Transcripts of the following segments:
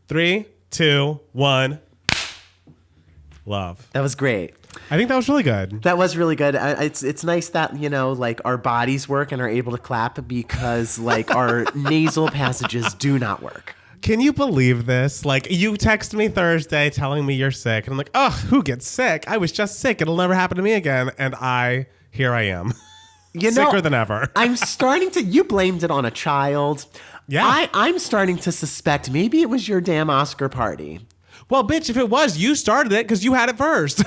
3, 2, 1. Love. That was great. I think that was really good. That was really good. It's nice that, like our bodies work and are able to clap because like our nasal passages do not work. Can you believe this? Like, you text me Thursday telling me you're sick. And I'm like, oh, who gets sick? I was just sick. It'll never happen to me again. And here I am. Sicker than ever. You blamed it on a child. Yeah. I'm starting to suspect maybe it was your damn Oscar party. Well, bitch, if it was, you started it because you had it first.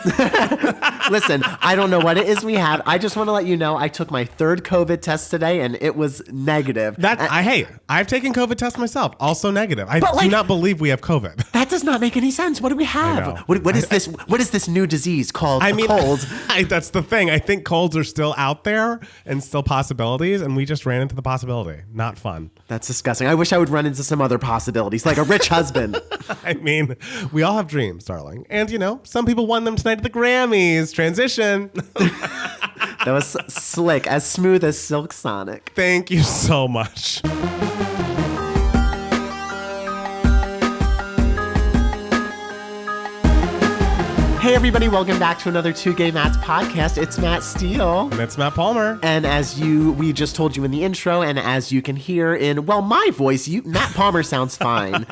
Listen, I don't know what it is we have. I just want to let you know I took my 3rd COVID test today and it was negative. I've taken COVID tests myself, also negative. I do not believe we have COVID. That does not make any sense. What do we have? What is this? What is this new disease called cold? That's the thing. I think colds are still out there and still possibilities, and we just ran into the possibility. Not fun. That's disgusting. I wish I would run into some other possibilities, like a rich husband. I mean, we all have dreams, darling. And, some people won them tonight at the Grammys. Transition. That was slick, as smooth as Silk Sonic. Thank you so much. Hey everybody, welcome back to another Two Gay Matts podcast. It's Matt Steele. And it's Matt Palmer. And we just told you in the intro, and as you can hear in, my voice, Matt Palmer sounds fine.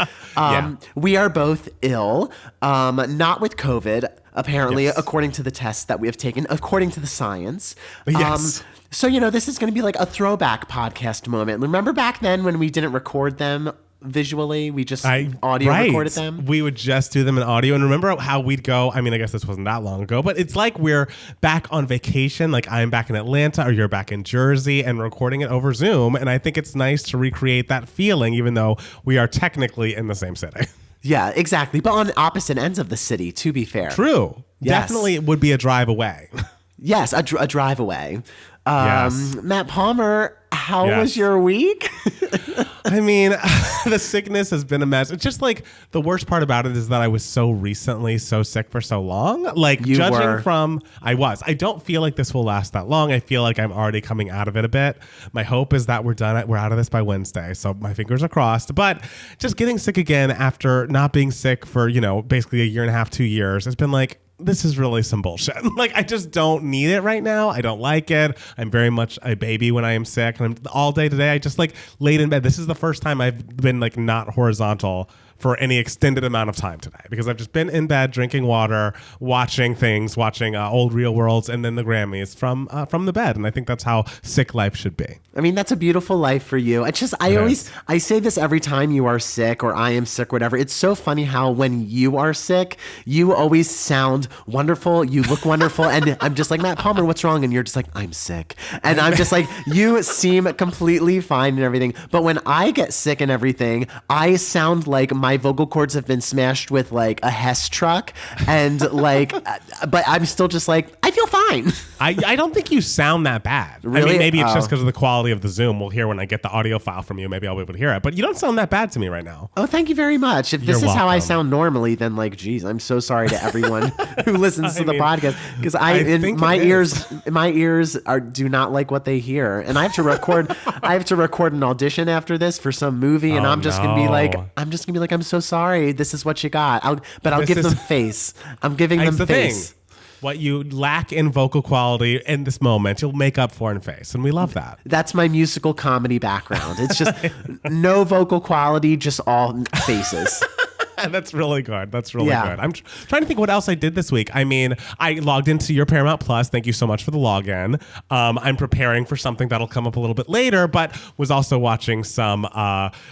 We are both ill, not with COVID, apparently, according to the tests that we have taken, according to the science. Yes. So, this is going to be like a throwback podcast moment. Remember back then when we didn't record them visually, we just recorded them? We would just do them in audio. And remember how we'd go, I guess this wasn't that long ago, but it's like we're back on vacation, like I'm back in Atlanta or you're back in Jersey and recording it over Zoom. And I think it's nice to recreate that feeling, even though we are technically in the same city. Yeah, exactly. But on opposite ends of the city, to be fair. True. Yes. Definitely it would be a drive away. Yes, a drive away. Yes. Matt Palmer, how was your week? The sickness has been a mess. It's just like the worst part about it is that I was so recently so sick for so long. Like I don't feel like this will last that long. I feel like I'm already coming out of it a bit. My hope is that we're out of this by Wednesday. So my fingers are crossed. But just getting sick again after not being sick for, basically a year and a half, 2 years, has been like, this is really some bullshit. Like, I just don't need it right now. I don't like it. I'm very much a baby when I am sick. And all day today, I just laid in bed. This is the first time I've been not horizontal for any extended amount of time today because I've just been in bed drinking water, watching old Real Worlds and then the Grammys from the bed. And I think that's how sick life should be. That's a beautiful life for you. It's just, I say this every time you are sick or I am sick, whatever. It's so funny how when you are sick, you always sound wonderful. You look wonderful. And I'm just like, Matt Palmer, what's wrong? And you're just like, I'm sick. And I'm just like, you seem completely fine and everything. But when I get sick and everything, I sound like my vocal cords have been smashed with like a Hess truck and but I'm still just like, I feel fine. I don't think you sound that bad. Really? Maybe it's just because of the quality of the Zoom. We'll hear when I get the audio file from you. Maybe I'll be able to hear it, but you don't sound that bad to me right now. Oh, thank you very much. If this is how I sound normally, then geez, I'm so sorry to everyone who listens to the podcast because my ears do not like what they hear. And I have to record an audition after this for some movie. And I'm just going to be like, I'm so sorry. This is what you got. I'll give them face. I'm giving them face. What you lack in vocal quality in this moment, you'll make up for in face. And we love that. That's my musical comedy background. It's just no vocal quality, just all faces. That's really good. That's really good. I'm trying to think what else I did this week. I logged into your Paramount Plus. Thank you so much for the login. I'm preparing for something that'll come up a little bit later, but was also watching some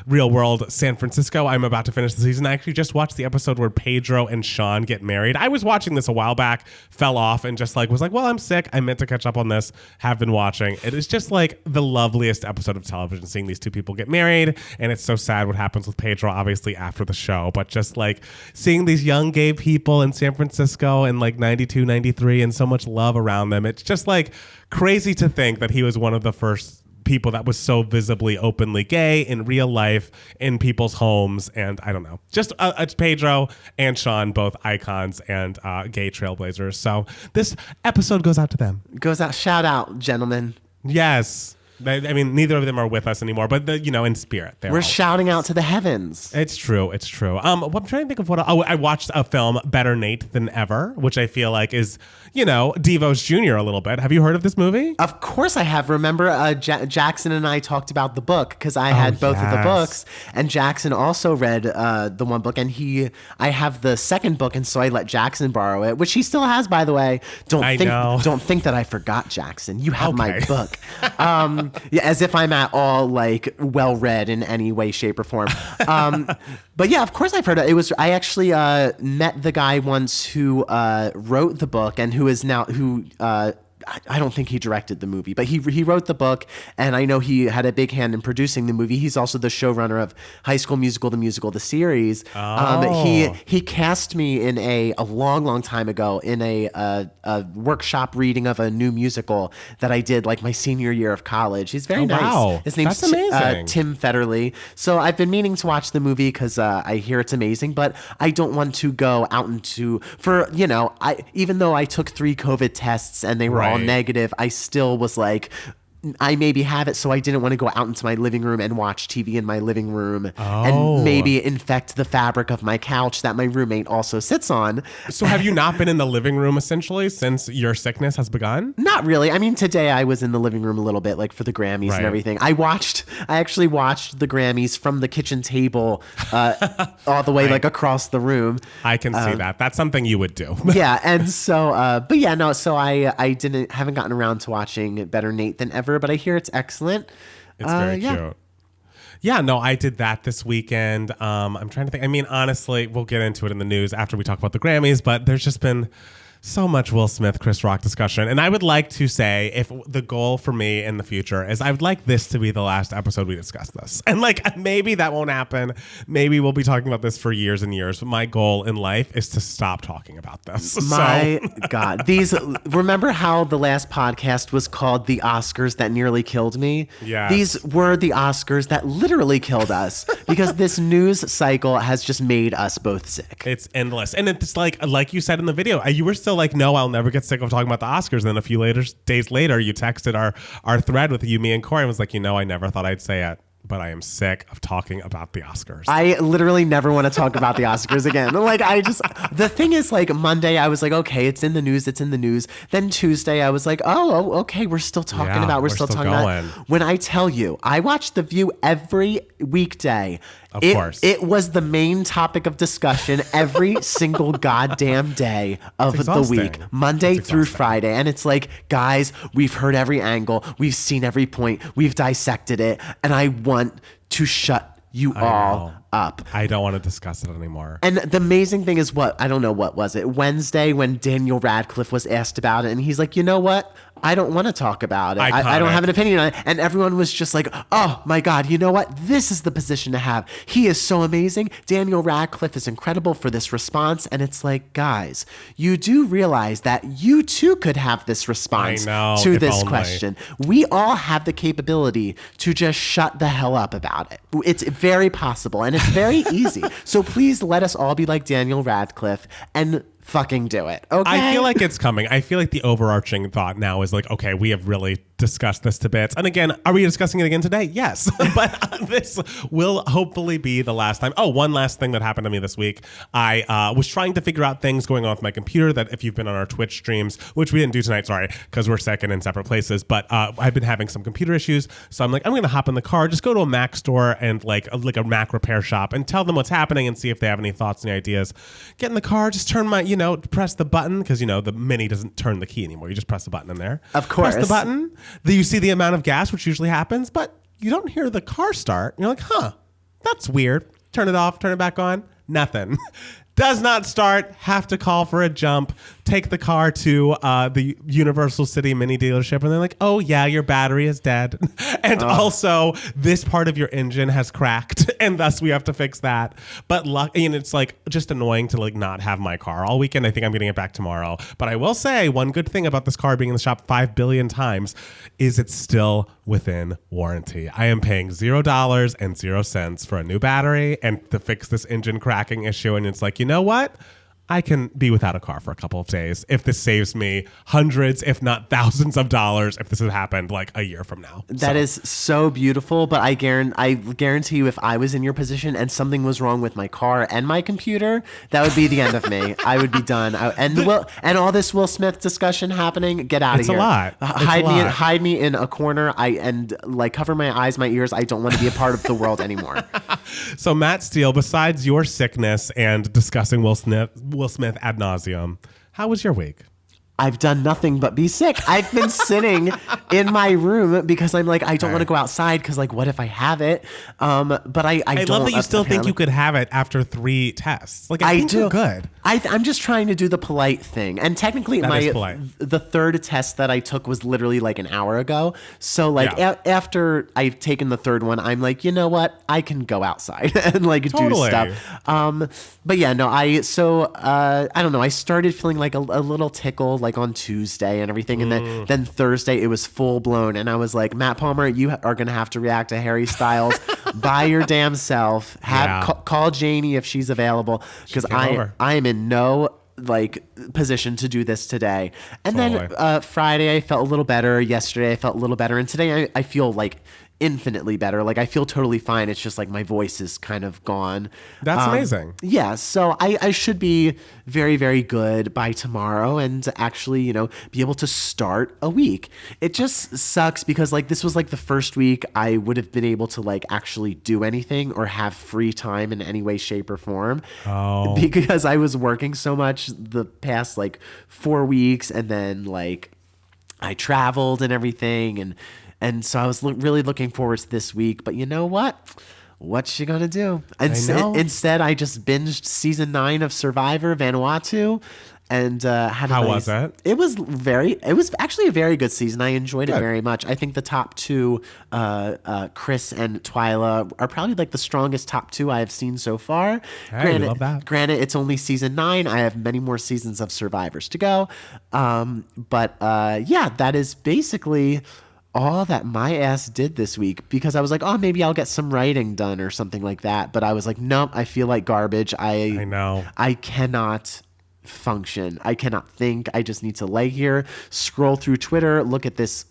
Real World San Francisco. I'm about to finish the season. I actually just watched the episode where Pedro and Sean get married. I was watching this a while back, fell off, and just was like, well, I'm sick. I meant to catch up on this. Have been watching. It is just the loveliest episode of television, seeing these two people get married. And it's so sad what happens with Pedro, obviously, after the show. But just seeing these young gay people in San Francisco in 92, 93 and so much love around them. It's just crazy to think that he was one of the first people that was so visibly, openly gay in real life in people's homes. And I don't know, just it's Pedro and Sean, both icons and gay trailblazers. So this episode goes out to them. Shout out, gentlemen. Yes. I mean, neither of them are with us anymore, but in spirit, we're shouting out to the heavens. It's true. It's true. I'm trying to think of what. I watched a film, Better Nate Than Ever, which I feel like is, Devo's Jr. a little bit. Have you heard of this movie? Of course I have. Remember, Jackson and I talked about the book because I had both of the books, and Jackson also read the one book, and I have the second book, and so I let Jackson borrow it, which he still has, by the way. Don't think that I forgot, Jackson. You have my book. Yeah, as if I'm at all like well read in any way, shape, or form. But yeah, of course I've heard it. I actually met the guy once who wrote the book and who I don't think he directed the movie, but he wrote the book, and I know he had a big hand in producing the movie. He's also the showrunner of High School Musical, the musical, the series. He cast me in a long, long time ago in a workshop reading of a new musical that I did like my senior year of college. He's very nice. Wow. His name's Tim Federle. So I've been meaning to watch the movie because I hear it's amazing, but I don't want to go out even though I took 3 COVID tests and they were all negative, I still was like, I maybe have it, so I didn't want to go out into my living room and watch TV in my living room and maybe infect the fabric of my couch that my roommate also sits on. So have you not been in the living room essentially since your sickness has begun? Not really. I mean, today I was in the living room a little bit, like for the Grammys and everything. I actually watched the Grammys from the kitchen table all the way like across the room. I can see that. That's something you would do. Yeah, and so, so I haven't gotten around to watching Better Nate Than Ever, but I hear it's excellent. It's very cute. Yeah, no, I did that this weekend. I'm trying to think. I mean, honestly, we'll get into it in the news after we talk about the Grammys, but there's just been so much Will Smith, Chris Rock discussion. And I would like to say, if the goal for me in the future is I would like this to be the last episode we discuss this. And like, maybe that won't happen. Maybe we'll be talking about this for years and years. But my goal in life is to stop talking about this. My God. Remember how the last podcast was called The Oscars That Nearly Killed Me? Yeah. These were the Oscars that literally killed us because this news cycle has just made us both sick. It's endless. And it's like you said in the video, you were still like, no, I'll never get sick of talking about the Oscars. And then a few days later, you texted our thread with you, me, and Corey and was like, I never thought I'd say it, but I am sick of talking about the Oscars. I literally never want to talk about the Oscars again. Like, the thing is, like, Monday, I was like, okay, it's in the news. Then Tuesday, I was like, oh, okay, we're still talking about it. When I tell you, I watch The View every weekday. Of course. It was the main topic of discussion every single goddamn day of the week, Monday through Friday. And it's like, guys, we've heard every angle. We've seen every point. We've dissected it. And I want to shut you all up. I don't want to discuss it anymore. And the amazing thing is what was it? Wednesday when Daniel Radcliffe was asked about it. And he's like, you know what? I don't want to talk about it. I don't have an opinion on it. And everyone was just like, oh my God, you know what? This is the position to have. He is so amazing. Daniel Radcliffe is incredible for this response. And it's like, guys, you do realize that you too could have this response to this question. We all have the capability to just shut the hell up about it. It's very possible and it's very easy. So please let us all be like Daniel Radcliffe and fucking do it. Okay. I feel like it's coming. I feel like the overarching thought now is like, okay, we have really discussed this to bits. And again, are we discussing it again today? Yes. But this will hopefully be the last time. Oh, one last thing that happened to me this week. I was trying to figure out things going on with my computer that if you've been on our Twitch streams, which we didn't do tonight, sorry, because we're sick and in separate places, but I've been having some computer issues. So I'm like, I'm going to hop in the car, just go to a Mac store and like a Mac repair shop and tell them what's happening and see if they have any thoughts, any ideas. Get in the car, just turn my, press the button because, the Mini doesn't turn the key anymore. You just press the button in there. Of course. Press the button. Then you see the amount of gas, which usually happens, but you don't hear the car start. You're like, that's weird. Turn it off, turn it back on. Nothing. Does not start. Have to call for a jump. Take the car to the Universal City Mini dealership, and they're like, "Oh yeah, your battery is dead, and also this part of your engine has cracked, and thus we have to fix that." But it's like just annoying to like not have my car all weekend. I think I'm getting it back tomorrow. But I will say one good thing about this car being in the shop 5 billion times is it's still within warranty. I am paying $0 for a new battery and to fix this engine cracking issue, and it's like, you know what? I can be without a car for a couple of days if this saves me hundreds, if not thousands of dollars, if this had happened like a year from now. That is so beautiful, but I guarantee you if I was in your position and something was wrong with my car and my computer, that would be the end of me. I would be done. And all this Will Smith discussion happening, get out of here. It's a lot. Hide me in a corner. And cover my eyes, my ears. I don't want to be a part of the world anymore. So Matt Steele, besides your sickness and discussing Will Smith ad nauseum, how was your week? I've done nothing but be sick. I've been sitting in my room because I'm like, I don't want to go outside because like, what if I have it? But I don't. Love that you still think you could have it after 3 tests. Like I think do. You're good. I'm just trying to do the polite thing. And technically the third test that I took was literally like an hour ago. So like after I've taken the third one, I'm like, you know what? I can go outside and like do stuff. But yeah, no, I don't know. I started feeling like a little tickle like on Tuesday and everything. And then Thursday it was full blown. And I was like, Matt Palmer, you are going to have to react to Harry Styles by your damn self. Call Janie if she's available. Because I am in no position to do this today. And then Friday I felt a little better. Yesterday I felt a little better. And today I feel like infinitely better. Like I feel totally fine. It's just like my voice is kind of gone. That's amazing. Yeah. So I should be very, very good by tomorrow and actually, be able to start a week. It just sucks because like this was like the first week I would have been able to like actually do anything or have free time in any way, shape or form. Oh. Because I was working so much the past like 4 weeks and then like I traveled and everything and so I was really looking forward to this week. But you know what? What she gonna do? Instead, I just binged season 9 of Survivor Vanuatu. And how was it? It was actually a very good season. I enjoyed it very much. I think the top 2, Chris and Twyla, are probably like the strongest top 2 I have seen so far. Hey, love that. Granted, it's only season 9. I have many more seasons of Survivors to go. But that is basically all that my ass did this week because I was like, oh, maybe I'll get some writing done or something like that. But I was like, nope, I feel like garbage. I know. I cannot function. I cannot think. I just need to lay here, scroll through Twitter, look at this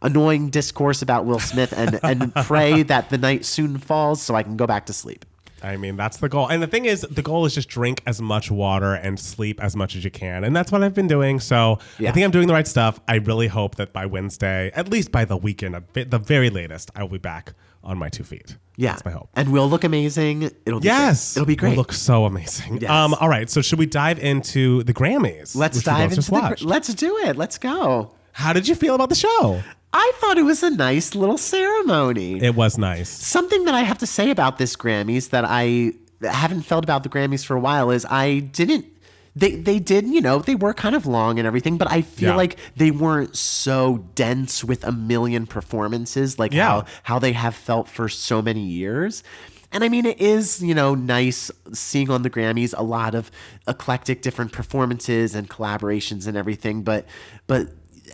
annoying discourse about Will Smith and pray that the night soon falls so I can go back to sleep. I mean, that's the goal. And the thing is, the goal is just drink as much water and sleep as much as you can. And that's what I've been doing. So I think I'm doing the right stuff. I really hope that by Wednesday, at least by the weekend, at the very latest, I will be back on my 2 feet. Yeah. That's my hope. And we'll look amazing. It'll be great. It'll be great. We'll look so amazing. Yes. All right. So should we dive into the Grammys? Let's dive into let's do it. Let's go. How did you feel about the show? I thought it was a nice little ceremony. It was nice. Something that I have to say about this Grammys that I haven't felt about the Grammys for a while is they did, they were kind of long and everything, but I feel like they weren't so dense with a million performances like how they have felt for so many years. And I mean, it is, nice seeing on the Grammys a lot of eclectic different performances and collaborations and everything, but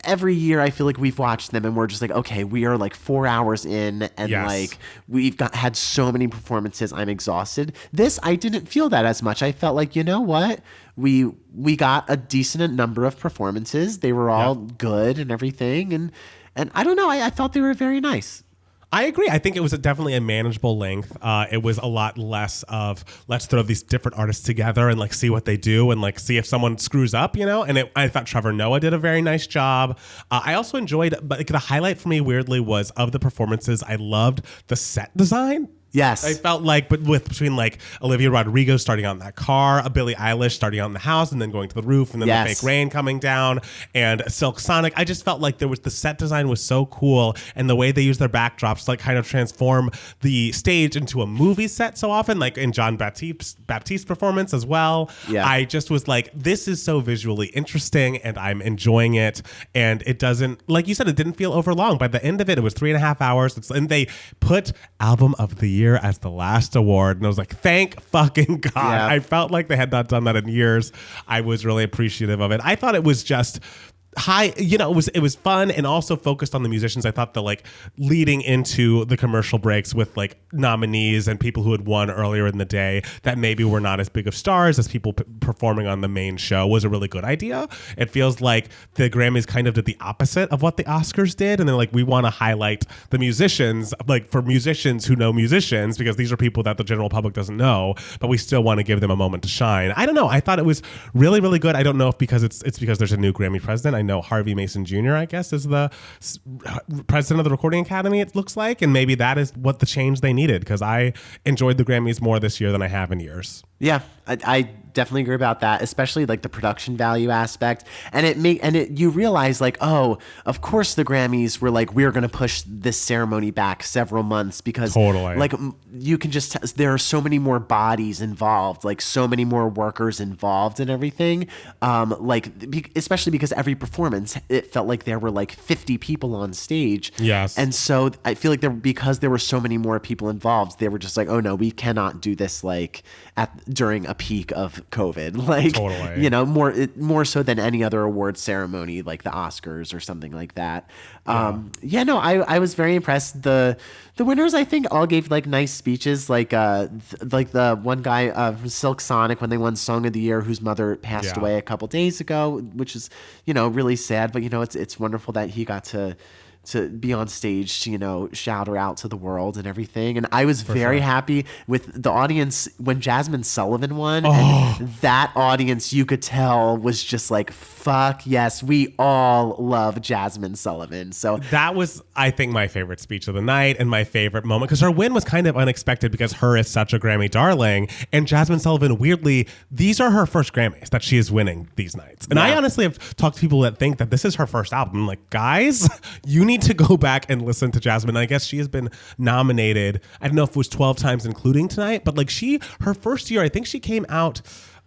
every year I feel like we've watched them and we're just like, okay, we are like 4 hours in and like we've had so many performances. I'm exhausted. This, I didn't feel that as much. I felt like, you know what? We got a decent number of performances. They were all good and everything. And I don't know. I thought they were very nice. I agree. I think it was definitely a manageable length. It was a lot less of let's throw these different artists together and like see what they do and like see if someone screws up, And I thought Trevor Noah did a very nice job. I also enjoyed, but like, the highlight for me weirdly was of the performances. I loved the set design. Yes. I felt like, but between like Olivia Rodrigo starting out in that car, a Billie Eilish starting out in the house and then going to the roof and then the fake rain coming down and Silk Sonic. I just felt like the set design was so cool and the way they use their backdrops to like kind of transform the stage into a movie set so often, like in John Baptiste's performance as well. Yeah. I just was like, this is so visually interesting and I'm enjoying it. And it doesn't, like you said, it didn't feel overlong. By the end of it, it was 3.5 hours. And they put Album of the Year as the last award, and I was like, thank fucking God. I felt like they had not done that in years. I was really appreciative of it. I thought it was just high, it was fun and also focused on the musicians. I thought the like leading into the commercial breaks with like nominees and people who had won earlier in the day that maybe were not as big of stars as people performing on the main show was a really good idea. It feels like the Grammys kind of did the opposite of what the Oscars did. And then like, we want to highlight the musicians, like for musicians who know musicians, because these are people that the general public doesn't know, but we still want to give them a moment to shine. I don't know. I thought it was really, really good. I don't know if because it's because there's a new Grammy president. I know Harvey Mason Jr., I guess, is the president of the Recording Academy, it looks like. And maybe that is what the change they needed, because I enjoyed the Grammys more this year than I have in years. Yeah, I definitely agree about that, especially like the production value aspect. And you realize like, oh, of course the Grammys were like, we're going to push this ceremony back several months because like you can just, there are so many more bodies involved, like so many more workers involved and everything. Especially because every performance, it felt like there were like 50 people on stage. Yes. And so I feel like because there were so many more people involved, they were just like, oh no, we cannot do this like during a peak of COVID, like, totally. More so than any other award ceremony, like the Oscars or something like that. I was very impressed. The winners, I think, all gave like nice speeches, like the one guy from Silk Sonic when they won Song of the Year, whose mother passed away a couple days ago, which is, really sad, but it's wonderful that he got to be on stage to, shout her out to the world and everything. And I was very happy with the audience when Jasmine Sullivan won. Oh. And that audience, you could tell, was just like, fuck yes, we all love Jasmine Sullivan. So that was, I think, my favorite speech of the night and my favorite moment, because her win was kind of unexpected because her is such a Grammy darling. And Jasmine Sullivan, weirdly, these are her first Grammys that she is winning these nights. And I honestly have talked to people that think that this is her first album. I'm like, guys, you need to go back and listen to Jasmine. I guess she has been nominated, I don't know if it was 12 times including tonight, but like her first year, I think she came out,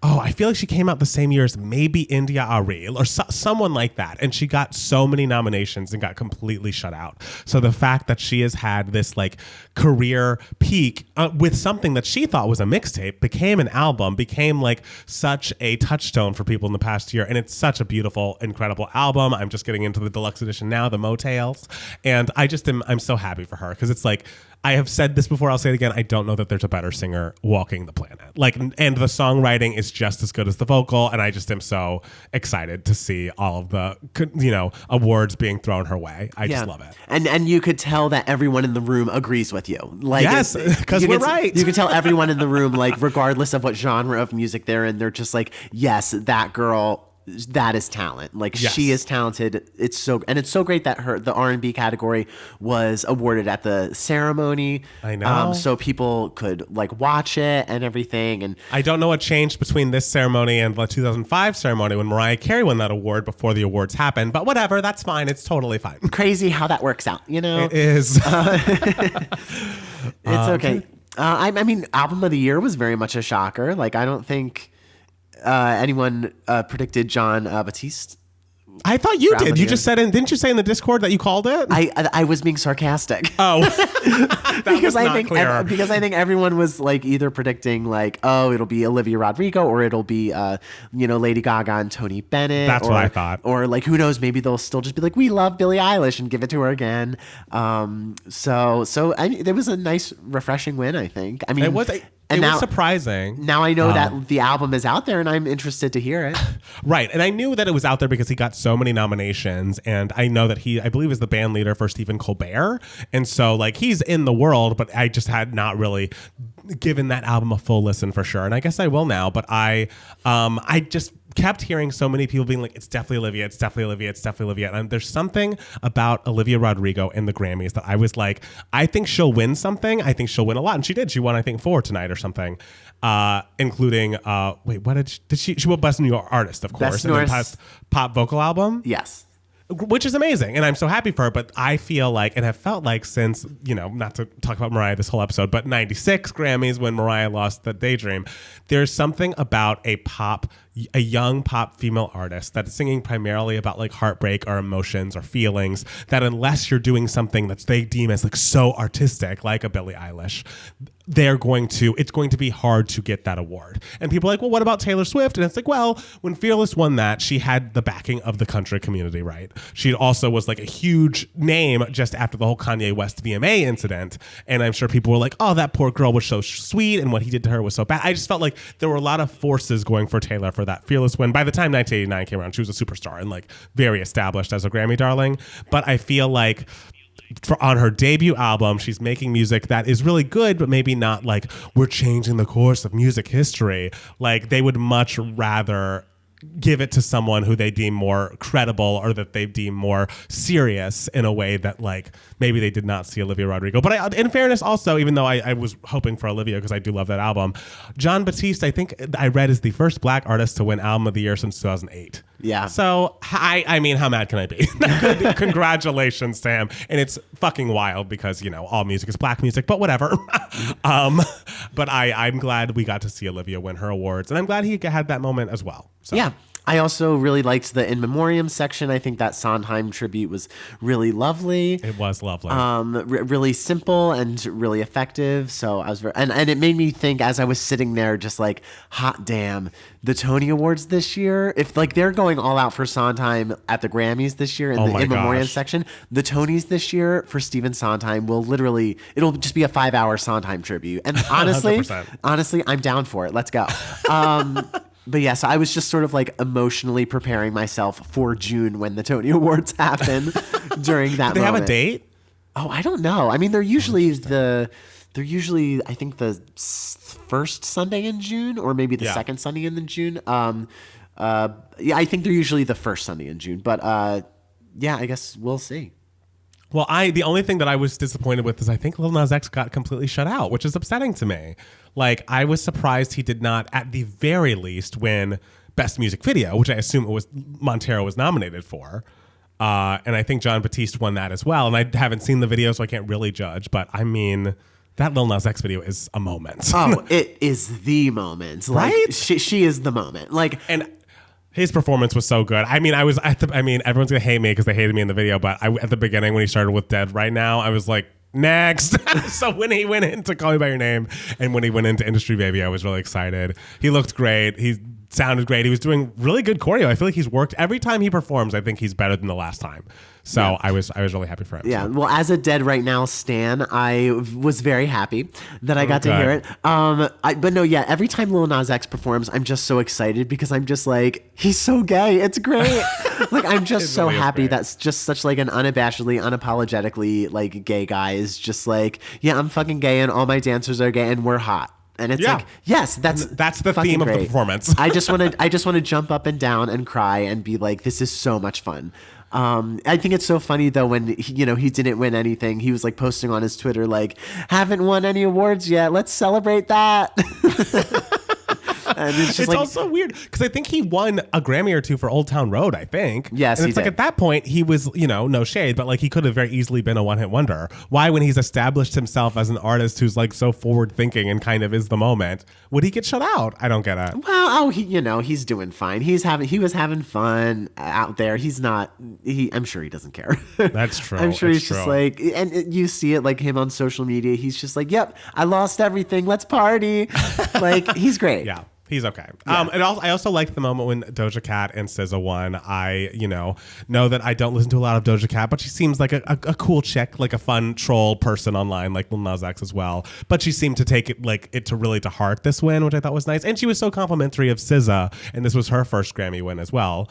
I feel like she came out the same year as maybe India Arie or someone like that. And she got so many nominations and got completely shut out. So the fact that she has had this like career peak with something that she thought was a mixtape became an album, became like such a touchstone for people in the past year. And it's such a beautiful, incredible album. I'm just getting into the deluxe edition now, the Motels. And I'm so happy for her, because it's like, I have said this before, I'll say it again, I don't know that there's a better singer walking the planet. Like, and the songwriting is just as good as the vocal, and I just am so excited to see all of the, awards being thrown her way. I just love it. And you could tell that everyone in the room agrees with you. Like, yes, because we're right. You could tell everyone in the room, like, regardless of what genre of music they're in, they're just like, yes, that girl, that is talent. Like, she is talented. It's so great that the R&B category was awarded at the ceremony. I know. So people could like watch it and everything. And I don't know what changed between this ceremony and the 2005 ceremony when Mariah Carey won that award before the awards happened. But whatever, that's fine. It's totally fine. Crazy how that works out, It is. It's okay. I mean, album of the year was very much a shocker. Like, I don't think anyone predicted John Batiste. I thought you did. You just said didn't you say in the Discord that you called it? I was being sarcastic. Oh, that because was not clear. Because I think everyone was like either predicting like, oh, it'll be Olivia Rodrigo or it'll be Lady Gaga and Tony Bennett. That's what I thought. Or like, who knows? Maybe they'll still just be like, we love Billie Eilish and give it to her again. So it was a nice, refreshing win. I think. I mean, it was. It was surprising. Now I know that the album is out there, and I'm interested to hear it. Right. And I knew that it was out there because he got so many nominations. And I know that I believe, is the band leader for Stephen Colbert. And so, like, he's in the world, but I just had not really given that album a full listen for sure. And I guess I will now. But I just kept hearing so many people being like, it's definitely Olivia, it's definitely Olivia, it's definitely Olivia. And there's something about Olivia Rodrigo in the Grammys that I was like, I think she'll win something. I think she'll win a lot. And she did. She won, I think, 4 tonight or something, including, what did she won Best New Artist, of course. And then Best Pop Vocal Album. Yes. Which is amazing, and I'm so happy for her, but I feel like, and have felt like since, not to talk about Mariah this whole episode, but 96 Grammys when Mariah lost the Daydream, there's something about a pop a young pop female artist that's singing primarily about like heartbreak or emotions or feelings, that unless you're doing something that they deem as like so artistic, like a Billie Eilish, it's going to be hard to get that award. And people are like, well, what about Taylor Swift? And it's like, well, when Fearless won that, she had the backing of the country community, right? She also was like a huge name just after the whole Kanye West VMA incident. And I'm sure people were like, oh, that poor girl was so sweet and what he did to her was so bad. I just felt like there were a lot of forces going for Taylor for that Fearless win. By the time 1989 came around, she was a superstar and like very established as a Grammy darling. But I feel like on her debut album, she's making music that is really good, but maybe not like we're changing the course of music history. Like they would much rather give it to someone who they deem more credible or that they deem more serious in a way that like maybe they did not see Olivia Rodrigo. But in fairness also, even though I was hoping for Olivia because I do love that album, Jon Batiste, I think I read, is the first Black artist to win Album of the Year since 2008. Yeah. So I mean, how mad can I be? Congratulations, Sam. And it's fucking wild because, you know, all music is Black music, but whatever. But I'm glad we got to see Olivia win her awards, and I'm glad he had that moment as well. So. Yeah. I also really liked the In Memoriam section. I think that Sondheim tribute was really lovely. It was lovely. Really simple and really effective. So I was and it made me think as I was sitting there, just like, hot damn, the Tony Awards this year. If like they're going all out for Sondheim at the Grammys this year in the In Memoriam section, the Tonys this year for Stephen Sondheim it'll just be a 5-hour Sondheim tribute. And honestly, I'm down for it. Let's go. But yeah, so I was just sort of like emotionally preparing myself for June when the Tony Awards happen during that moment. Do they have a date? Oh, I don't know. I mean, they're usually I think the first Sunday in June or maybe the second Sunday in June. Yeah, I think they're usually the first Sunday in June. But yeah, I guess we'll see. Well, the only thing that I was disappointed with is I think Lil Nas X got completely shut out, which is upsetting to me. Like, I was surprised he did not, at the very least, win Best Music Video, which I assume Montero was nominated for. And I think Jon Batiste won that as well. And I haven't seen the video, so I can't really judge. But I mean, that Lil Nas X video is a moment. Oh, it is the moment. Like, right? She is the moment. Like, and his performance was so good. I mean, everyone's gonna hate me because they hated me in the video, but at the beginning when he started with Dead Right Now, I was like, next. So when he went into Call Me By Your Name and when he went into Industry Baby, I was really excited. He looked great. He sounded great. He was doing really good choreo. I feel like he's worked every time he performs. I think he's better than the last time. So yeah. I was really happy for him. Yeah. Well, as a Dead Right Now stan, I was very happy that I got to hear it. But no, yeah. Every time Lil Nas X performs, I'm just so excited because I'm just like, he's so gay. It's great. Like, I'm just so happy that's just such like an unabashedly, unapologetically like gay guy is just like, yeah, I'm fucking gay and all my dancers are gay and we're hot. And it's like, yes, that's the theme of the performance. I just want to jump up and down and cry and be like, this is so much fun. I think it's so funny though when he didn't win anything. He was like posting on his Twitter like, haven't won any awards yet. Let's celebrate that. And it's like, also weird because I think he won a Grammy or two for Old Town Road, I think. Yes, and it's like at that point he was, no shade, but like he could have very easily been a one-hit wonder. Why, when he's established himself as an artist who's like so forward-thinking and kind of is the moment, would he get shut out? I don't get it. Well, he's doing fine. He was having fun out there. I'm sure he doesn't care. That's true. I'm sure he's just like, and you see it like him on social media. He's just like, yep, I lost everything. Let's party. Like, he's great. Yeah. He's okay. Yeah. I also liked the moment when Doja Cat and SZA won. I, know that I don't listen to a lot of Doja Cat, but she seems like a cool chick, like a fun troll person online, like Lil Nas X as well. But she seemed to take it to heart this win, which I thought was nice. And she was so complimentary of SZA, and this was her first Grammy win as well.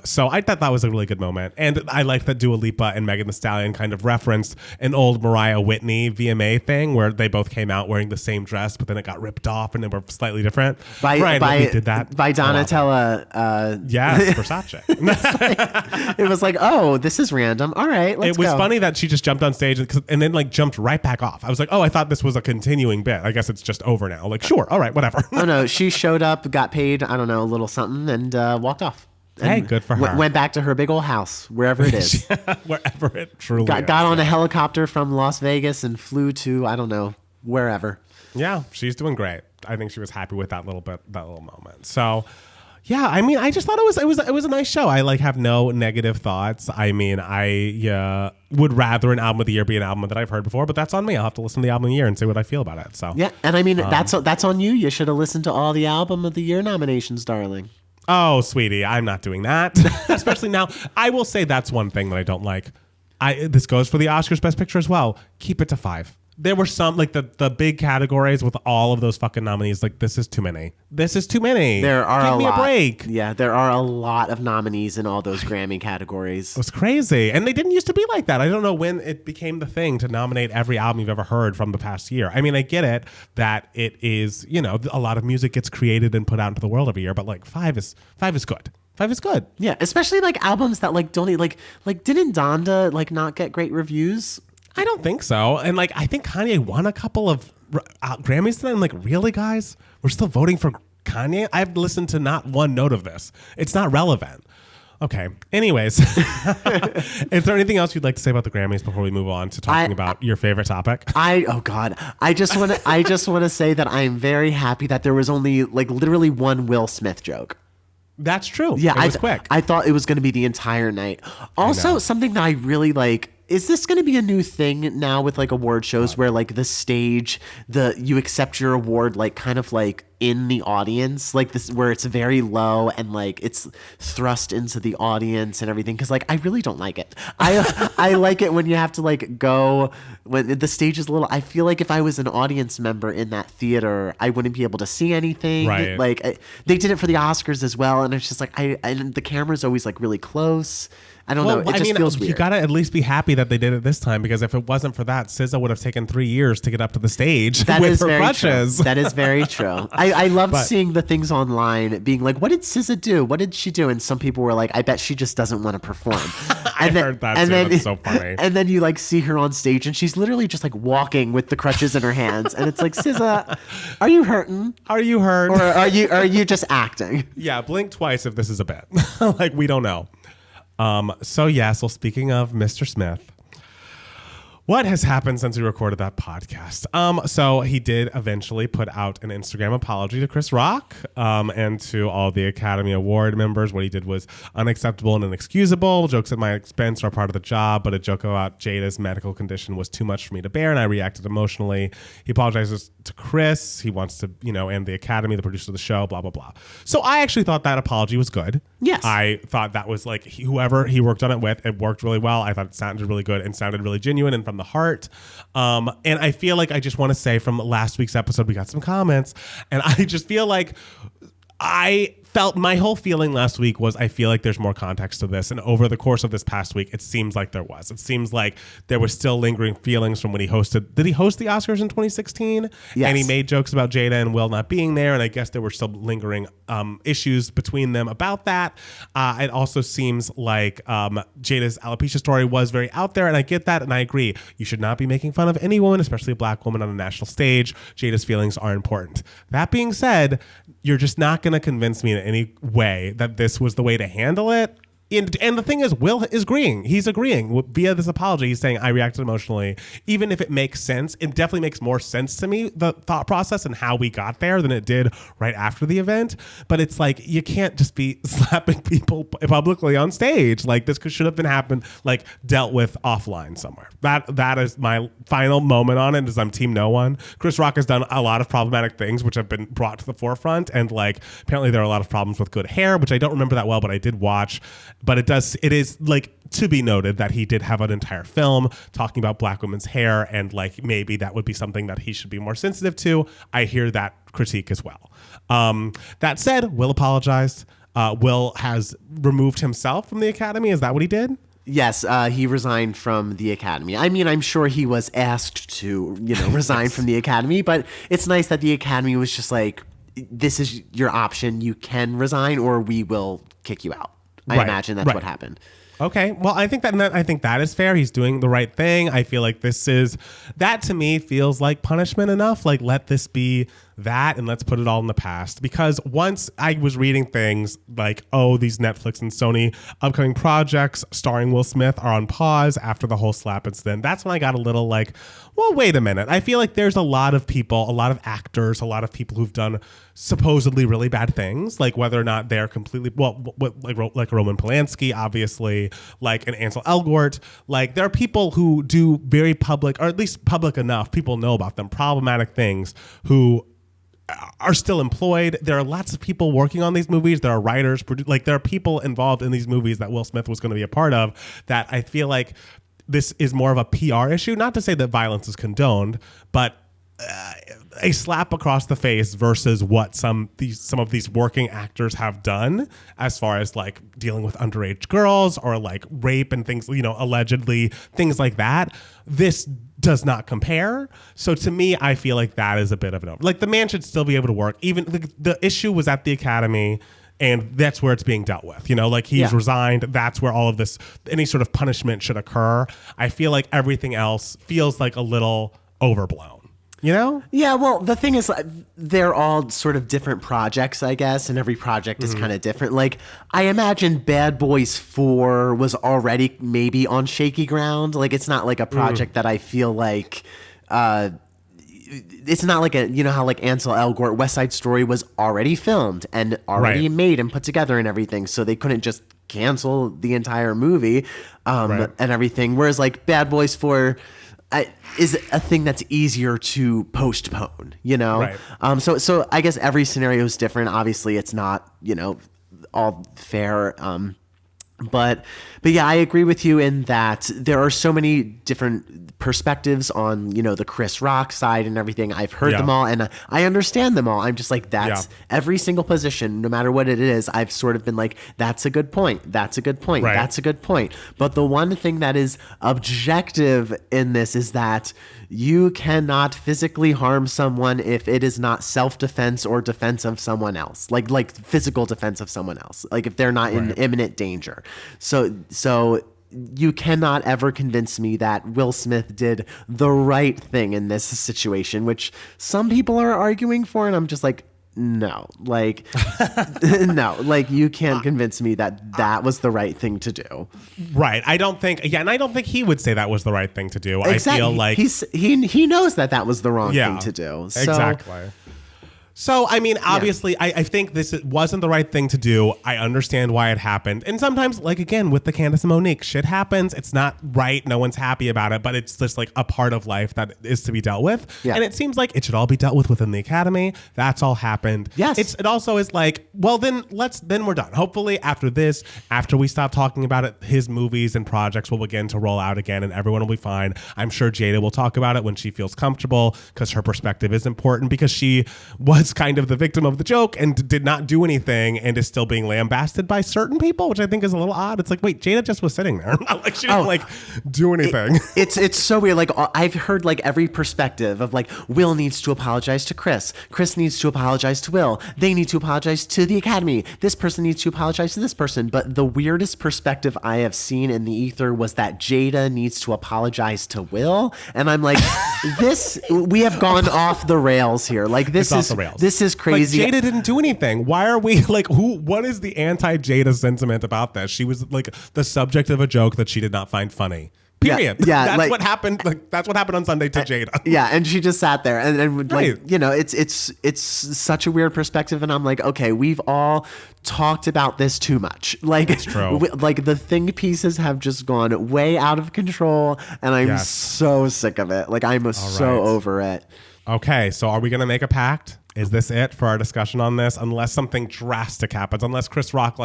So I thought that was a really good moment. And I liked that Dua Lipa and Megan Thee Stallion kind of referenced an old Mariah Whitney VMA thing where they both came out wearing the same dress, but then it got ripped off and they were slightly different. By Donatella. Yes, Versace. It was like, oh, this is random. All right, let's go. It was funny that she just jumped on stage and then like jumped right back off. I was like, oh, I thought this was a continuing bit. I guess it's just over now. Like, sure, all right, whatever. Oh no, she showed up, got paid, I don't know, a little something, and walked off. Hey, good for her. Went back to her big old house, wherever it is. Wherever it truly is. Got on a helicopter from Las Vegas and flew to, I don't know, wherever. Yeah, she's doing great. I think she was happy with that little moment. So, Yeah, I mean, I just thought it was a nice show. I like have no negative thoughts. I mean, I would rather an album of the year be an album that I've heard before, but that's on me. I'll have to listen to the album of the year and see what I feel about it. So yeah, and I mean that's on you. You should have listened to all the album of the year nominations, darling. Oh, sweetie, I'm not doing that. Especially now. I will say that's one thing that I don't like. This goes for the Oscars Best Picture as well. Keep it to 5. There were some, like the big categories with all of those fucking nominees. Like, this is too many. This is too many. There are Give me a break. Yeah, there are a lot of nominees in all those Grammy categories. It was crazy. And they didn't used to be like that. I don't know when it became the thing to nominate every album you've ever heard from the past year. I mean, I get it that it is, you know, a lot of music gets created and put out into the world every year, but like 5 is good. 5 is good. Yeah, especially like albums that like don't like didn't Donda like not get great reviews? I don't think so. And like, I think Kanye won a couple of Grammys tonight. I'm like, really, guys? We're still voting for Kanye? I've listened to not one note of this. It's not relevant. Okay. Anyways, is there anything else you'd like to say about the Grammys before we move on to talking about your favorite topic? I just want to say that I'm very happy that there was only like literally one Will Smith joke. That's true. Yeah, it was quick. I thought it was going to be the entire night. Also, something that I really like. Is this going to be a new thing now with like award shows where like the stage, you accept your award like kind of like in the audience, like this where it's very low and like it's thrust into the audience and everything? Because like I really don't like it. I like it when you have to like go when the stage is a little. I feel like if I was an audience member in that theater, I wouldn't be able to see anything. Right. Like they did it for the Oscars as well, and it's just like and the camera's always like really close. I don't know. It just feels weird. You gotta at least be happy that they did it this time, because if it wasn't for that, SZA would have taken 3 years to get up to the stage with her crutches. That is very true. I loved seeing the things online being like, what did SZA do? What did she do? And some people were like, I bet she just doesn't want to perform. I heard that too. That's so funny. And then you like see her on stage and she's literally just like walking with the crutches in her hands. And it's like, SZA, are you hurting? Are you hurt? Or are you just acting? Yeah, blink twice if this is a bit. Like, we don't know. So speaking of Mr. Smith, what has happened since we recorded that podcast? So he did eventually put out an Instagram apology to Chris Rock, and to all the Academy Award members. What he did was unacceptable and inexcusable. Jokes at my expense are part of the job, but a joke about Jada's medical condition was too much for me to bear, and I reacted emotionally. He apologizes to Chris. He wants to, and the Academy, the producer of the show, blah, blah, blah. So I actually thought that apology was good. Yes. I thought that was like, whoever he worked on it with, it worked really well. I thought it sounded really good and sounded really genuine and from the heart. And I feel like I just want to say, from last week's episode, we got some comments, and I just feel like my whole feeling last week was, I feel like there's more context to this. And over the course of this past week, it seems like there was. It seems like there were still lingering feelings from when he hosted. Did he host the Oscars in 2016? Yes. And he made jokes about Jada and Will not being there. And I guess there were still lingering issues between them about that. It also seems like Jada's alopecia story was very out there. And I get that. And I agree. You should not be making fun of any woman, especially a black woman, on a national stage. Jada's feelings are important. That being said, you're just not going to convince me in any way that this was the way to handle it. And the thing is, Will is agreeing. He's agreeing via this apology. He's saying, I reacted emotionally. Even if it makes sense, it definitely makes more sense to me, the thought process and how we got there, than it did right after the event. But it's like, you can't just be slapping people publicly on stage. Like, this should have been dealt with offline somewhere. That is my final moment on it, is I'm team no one. Chris Rock has done a lot of problematic things which have been brought to the forefront. And apparently there are a lot of problems with good hair, which I don't remember that well, but I did watch. But it is to be noted that he did have an entire film talking about black women's hair, and maybe that would be something that he should be more sensitive to. I hear that critique as well. That said, Will apologized. Will has removed himself from the Academy. Is that what he did? Yes, he resigned from the Academy. I mean, I'm sure he was asked to, resign from the Academy, but it's nice that the Academy was just like, this is your option. You can resign, or we will kick you out. I imagine that's what happened. Okay. Well, I think that is fair. He's doing the right thing. I feel like that to me feels like punishment enough. Let this be that and let's put it all in the past. Because once I was reading things like, oh, these Netflix and Sony upcoming projects starring Will Smith are on pause after the whole slap incident, that's when I got a little like, well, wait a minute. I feel like there's a lot of people, a lot of actors, a lot of people who've done supposedly really bad things, like whether or not they're completely, like Roman Polanski, obviously, like an Ansel Elgort. Like there are people who do very public, or at least public enough, people know about them, problematic things, who are still employed. There are lots of people working on these movies. There are writers, like there are people involved in these movies that Will Smith was going to be a part of, that I feel like this is more of a PR issue. Not to say that violence is condoned, but a slap across the face versus what some of these working actors have done as far as like dealing with underage girls or like rape and things, allegedly things like that. This does not compare. So to me, I feel like that is a bit of an over. Like the man should still be able to work. Even the issue was at the Academy, and that's where it's being dealt with. Like he's resigned. That's where all of this, any sort of punishment should occur. I feel like everything else feels like a little overblown. Yeah, well, the thing is, they're all sort of different projects, I guess, and every project is kind of different. Like, I imagine Bad Boys 4 was already maybe on shaky ground. Like, it's not like a project that I feel like... it's not like how like Ansel Elgort, West Side Story was already filmed and already made and put together and everything, so they couldn't just cancel the entire movie and everything. Whereas like Bad Boys 4... is a thing that's easier to postpone, Right. So I guess every scenario is different. Obviously, it's not, all fair. But yeah, I agree with you in that there are so many different perspectives on, the Chris Rock side and everything. I've heard them all and I understand them all. I'm just like, that's every single position, no matter what it is. I've sort of been like, that's a good point. That's a good point. Right. That's a good point. But the one thing that is objective in this is that you cannot physically harm someone if it is not self-defense or defense of someone else, like physical defense of someone else, like if they're not in imminent danger. So you cannot ever convince me that Will Smith did the right thing in this situation, which some people are arguing for, and I'm just like, no, like, no, like you can't convince me that was the right thing to do. Right. I don't think, and I don't think he would say that was the right thing to do. Exactly. I feel like he knows that was the wrong thing to do. So. Exactly. So, I mean, obviously, I think this wasn't the right thing to do. I understand why it happened. And sometimes, like, again, with the Candace and Monique, shit happens. It's not right. No one's happy about it. But it's just, like, a part of life that is to be dealt with. Yeah. And it seems like it should all be dealt with within the Academy. That's all happened. Yes. It also is like, well, then we're done. Hopefully, after this, after we stop talking about it, his movies and projects will begin to roll out again and everyone will be fine. I'm sure Jada will talk about it when she feels comfortable because her perspective is important because she was kind of the victim of the joke and did not do anything and is still being lambasted by certain people, which I think is a little odd. It's like, wait, Jada just was sitting there. Like she didn't do anything. It's so weird. Like I've heard like every perspective of like Will needs to apologize to Chris. Chris needs to apologize to Will. They need to apologize to the Academy. This person needs to apologize to this person. But the weirdest perspective I have seen in the ether was that Jada needs to apologize to Will. And I'm like, we have gone off the rails here. Like this is crazy. Like, Jada didn't do anything. Why are we like what is the anti-Jada sentiment about this? She was like the subject of a joke that she did not find funny. Period. Yeah, that's what happened. Like that's what happened on Sunday to Jada. Yeah, and she just sat there and like it's such a weird perspective, and I'm like, okay, we've all talked about this too much. Like it's true. Like the think pieces have just gone way out of control, and I'm so sick of it. Like I'm so over it. Okay, so are we gonna make a pact? Is this it for our discussion on this? Unless something drastic happens, unless Chris Rock,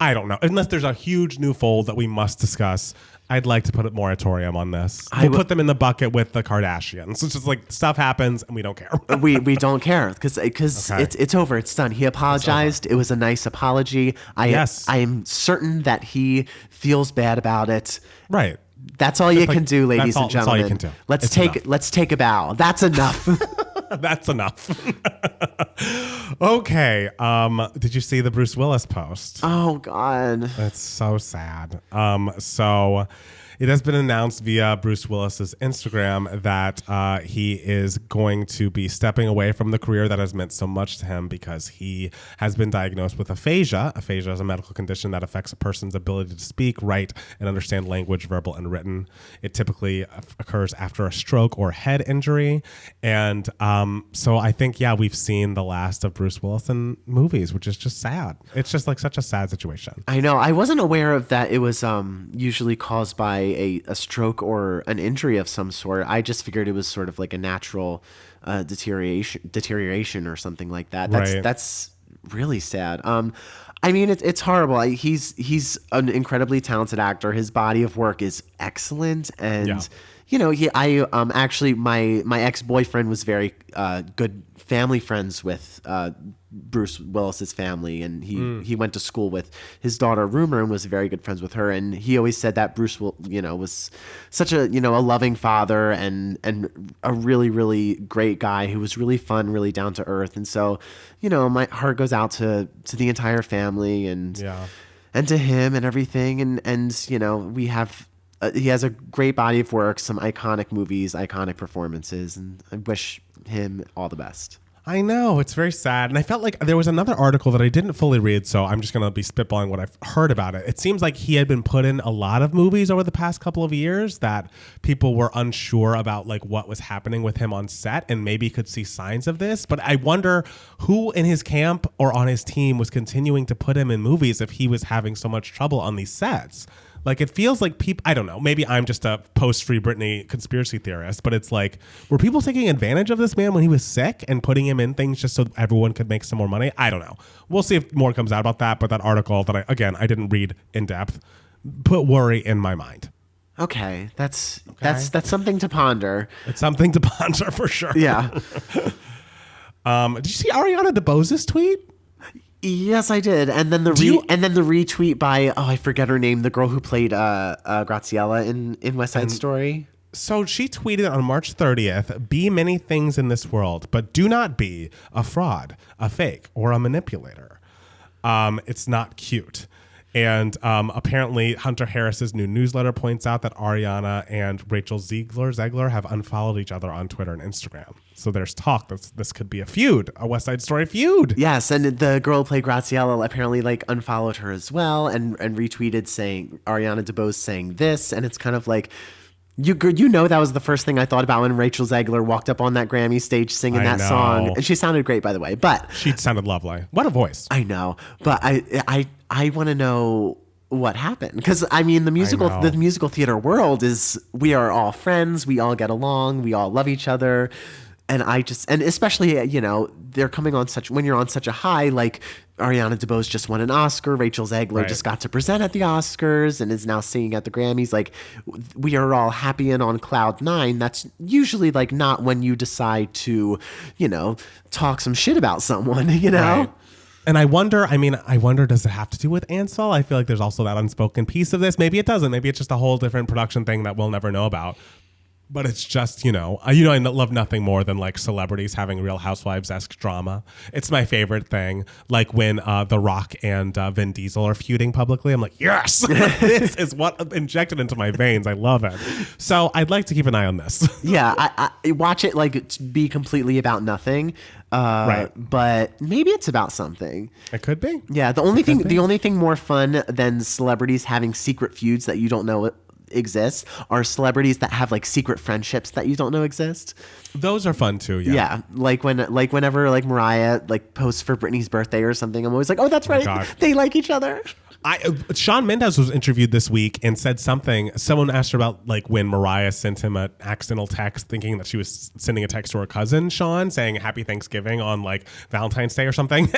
I don't know, unless there's a huge new fold that we must discuss, I'd like to put a moratorium on this. We'll put them in the bucket with the Kardashians. It's just like stuff happens and we don't care. we don't care because it's over. It's done. He apologized. It was a nice apology. I am certain that he feels bad about it. Right. That's all you can do, ladies and gentlemen. That's all you can do. Let's take a bow. That's enough. That's enough. Okay. Did you see the Bruce Willis post? Oh God. That's so sad. So It has been announced via Bruce Willis's Instagram that he is going to be stepping away from the career that has meant so much to him because he has been diagnosed with aphasia. Aphasia is a medical condition that affects a person's ability to speak, write, and understand language, verbal and written. It typically occurs after a stroke or head injury. And so I think, we've seen the last of Bruce Willis in movies, which is just sad. It's just like such a sad situation. I know. I wasn't aware of that. It was usually caused by a stroke or an injury of some sort. I just figured it was sort of like a natural deterioration or something like that. That's really sad. I mean, it's horrible. He's an incredibly talented actor. His body of work is excellent, and actually my ex-boyfriend was very good family friends with Bruce Willis's family, and he went to school with his daughter Rumor and was very good friends with her. And he always said that Bruce was such a a loving father and a really, really great guy who was really fun, really down to earth. And so my heart goes out to the entire family and to him and everything. And we have he has a great body of work, some iconic movies, iconic performances, and I wish him all the best. I know, it's very sad. And I felt like there was another article that I didn't fully read, so I'm just going to be spitballing what I've heard about it. It seems like he had been put in a lot of movies over the past couple of years that people were unsure about like what was happening with him on set and maybe could see signs of this. But I wonder who in his camp or on his team was continuing to put him in movies if he was having so much trouble on these sets. Like, it feels like people, I don't know, maybe I'm just a post-Free Britney conspiracy theorist, but it's like, were people taking advantage of this man when he was sick and putting him in things just so everyone could make some more money? I don't know. We'll see if more comes out about that, but that article that I didn't read in depth put worry in my mind. Okay, that's something to ponder. It's something to ponder for sure. Yeah. Did you see Ariana DeBose's tweet? Yes, I did. And then the retweet by I forget her name, the girl who played Graciela in West Side Story. So she tweeted on March 30th, "Be many things in this world, but do not be a fraud, a fake, or a manipulator. It's not cute." And apparently Hunter Harris's new newsletter points out that Ariana and Rachel Zegler have unfollowed each other on Twitter and Instagram. So there's talk that this could be a feud, a West Side Story feud. Yes, and the girl who played Graciela apparently unfollowed her as well and retweeted saying Ariana DeBose saying this, and it's kind of like that was the first thing I thought about when Rachel Zegler walked up on that Grammy stage singing that song, and she sounded great, by the way. But she sounded lovely. What a voice! I know, but I want to know what happened, because I mean the musical theater world is, we are all friends, we all get along, we all love each other. And especially, they're coming on when you're on such a high, like Ariana DeBose just won an Oscar. Rachel Zegler just got to present at the Oscars and is now singing at the Grammys. Like, we are all happy and on cloud nine. That's usually not when you decide to, talk some shit about someone, Right. And I wonder, does it have to do with Ansel? I feel like there's also that unspoken piece of this. Maybe it doesn't. Maybe it's just a whole different production thing that we'll never know about. But it's just, I love nothing more than celebrities having Real Housewives-esque drama. It's my favorite thing. Like when The Rock and Vin Diesel are feuding publicly. I'm like, yes, this is what injected into my veins. I love it. So I'd like to keep an eye on this. Yeah, I watch it be completely about nothing. Right. But maybe it's about something. It could be. Yeah, the only thing more fun than celebrities having secret feuds that you don't know exists are celebrities that have secret friendships that you don't know exist. Those are fun too. Yeah. Whenever Mariah posts for Britney's birthday or something, I'm always like, oh, that's right. God. They like each other. Shawn Mendes was interviewed this week and said something. Someone asked her about when Mariah sent him an accidental text thinking that she was sending a text to her cousin Shawn saying Happy Thanksgiving on Valentine's Day or something.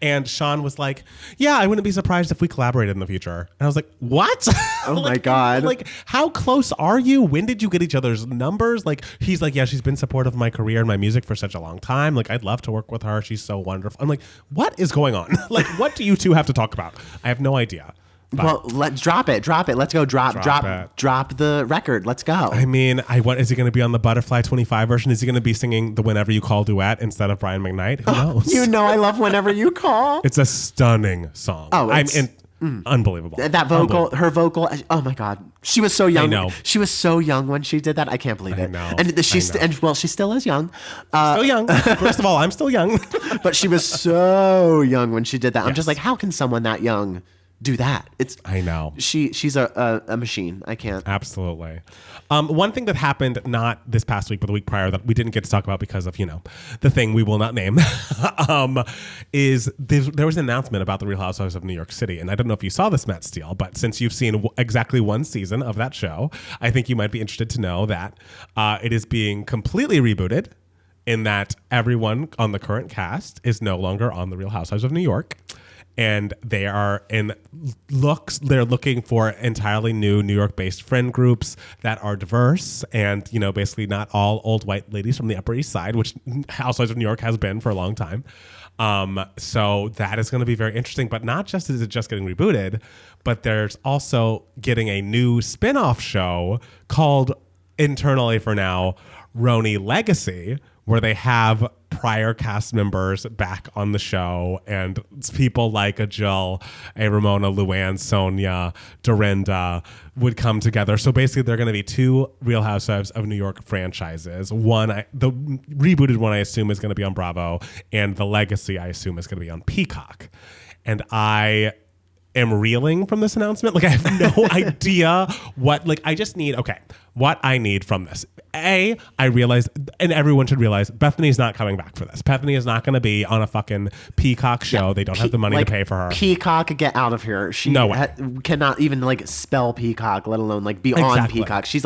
And Shawn was like, yeah, I wouldn't be surprised if we collaborated in the future. And I was like, what? Oh my God. How close are you? When did you get each other's numbers? He's like, yeah, she's been supportive of my career and my music for such a long time. I'd love to work with her. She's so wonderful. I'm like, what is going on? What do you two have to talk about? I have no idea. But well, let's drop it. Let's go. Drop the record. Let's go. I mean, is he going to be on the Butterfly 25 version? Is he going to be singing the Whenever You Call duet instead of Brian McKnight? Who knows? I love Whenever You Call. It's a stunning song. Oh, Unbelievable. That vocal, her vocal. Oh my God, she was so young. I know. She was so young when she did that. I can't believe it. I know. And she still is young. Still young. First of all, I'm still young. But she was so young when she did that. I'm just like, how can someone that young do that? I know. She's a machine. I can't. Absolutely. One thing that happened not this past week, but the week prior that we didn't get to talk about because of, the thing we will not name, is there was an announcement about the Real Housewives of New York City. And I don't know if you saw this, Matt Steele, but since you've seen exactly one season of that show, I think you might be interested to know that it is being completely rebooted in that everyone on the current cast is no longer on the Real Housewives of New York. And they are they're looking for entirely new New York-based friend groups that are diverse and, basically not all old white ladies from the Upper East Side, which Housewives of New York has been for a long time. So that is going to be very interesting. But not just is it just getting rebooted, but there's also getting a new spin-off show called, internally for now, RHONY Legacy, where they have prior cast members back on the show and people like a Jill, a Ramona, Luann, Sonia, Dorinda would come together. So basically they're going to be two Real Housewives of New York franchises. The rebooted one I assume is going to be on Bravo, and the Legacy I assume is going to be on Peacock. And I am reeling from this announcement. I have no idea what I need from this. I realize, and everyone should realize, Bethany's not coming back for this. Bethany is not going to be on a fucking Peacock show. Yeah, they don't have the money to pay for her. Peacock, get out of here. She cannot even spell Peacock, let alone be on Peacock. She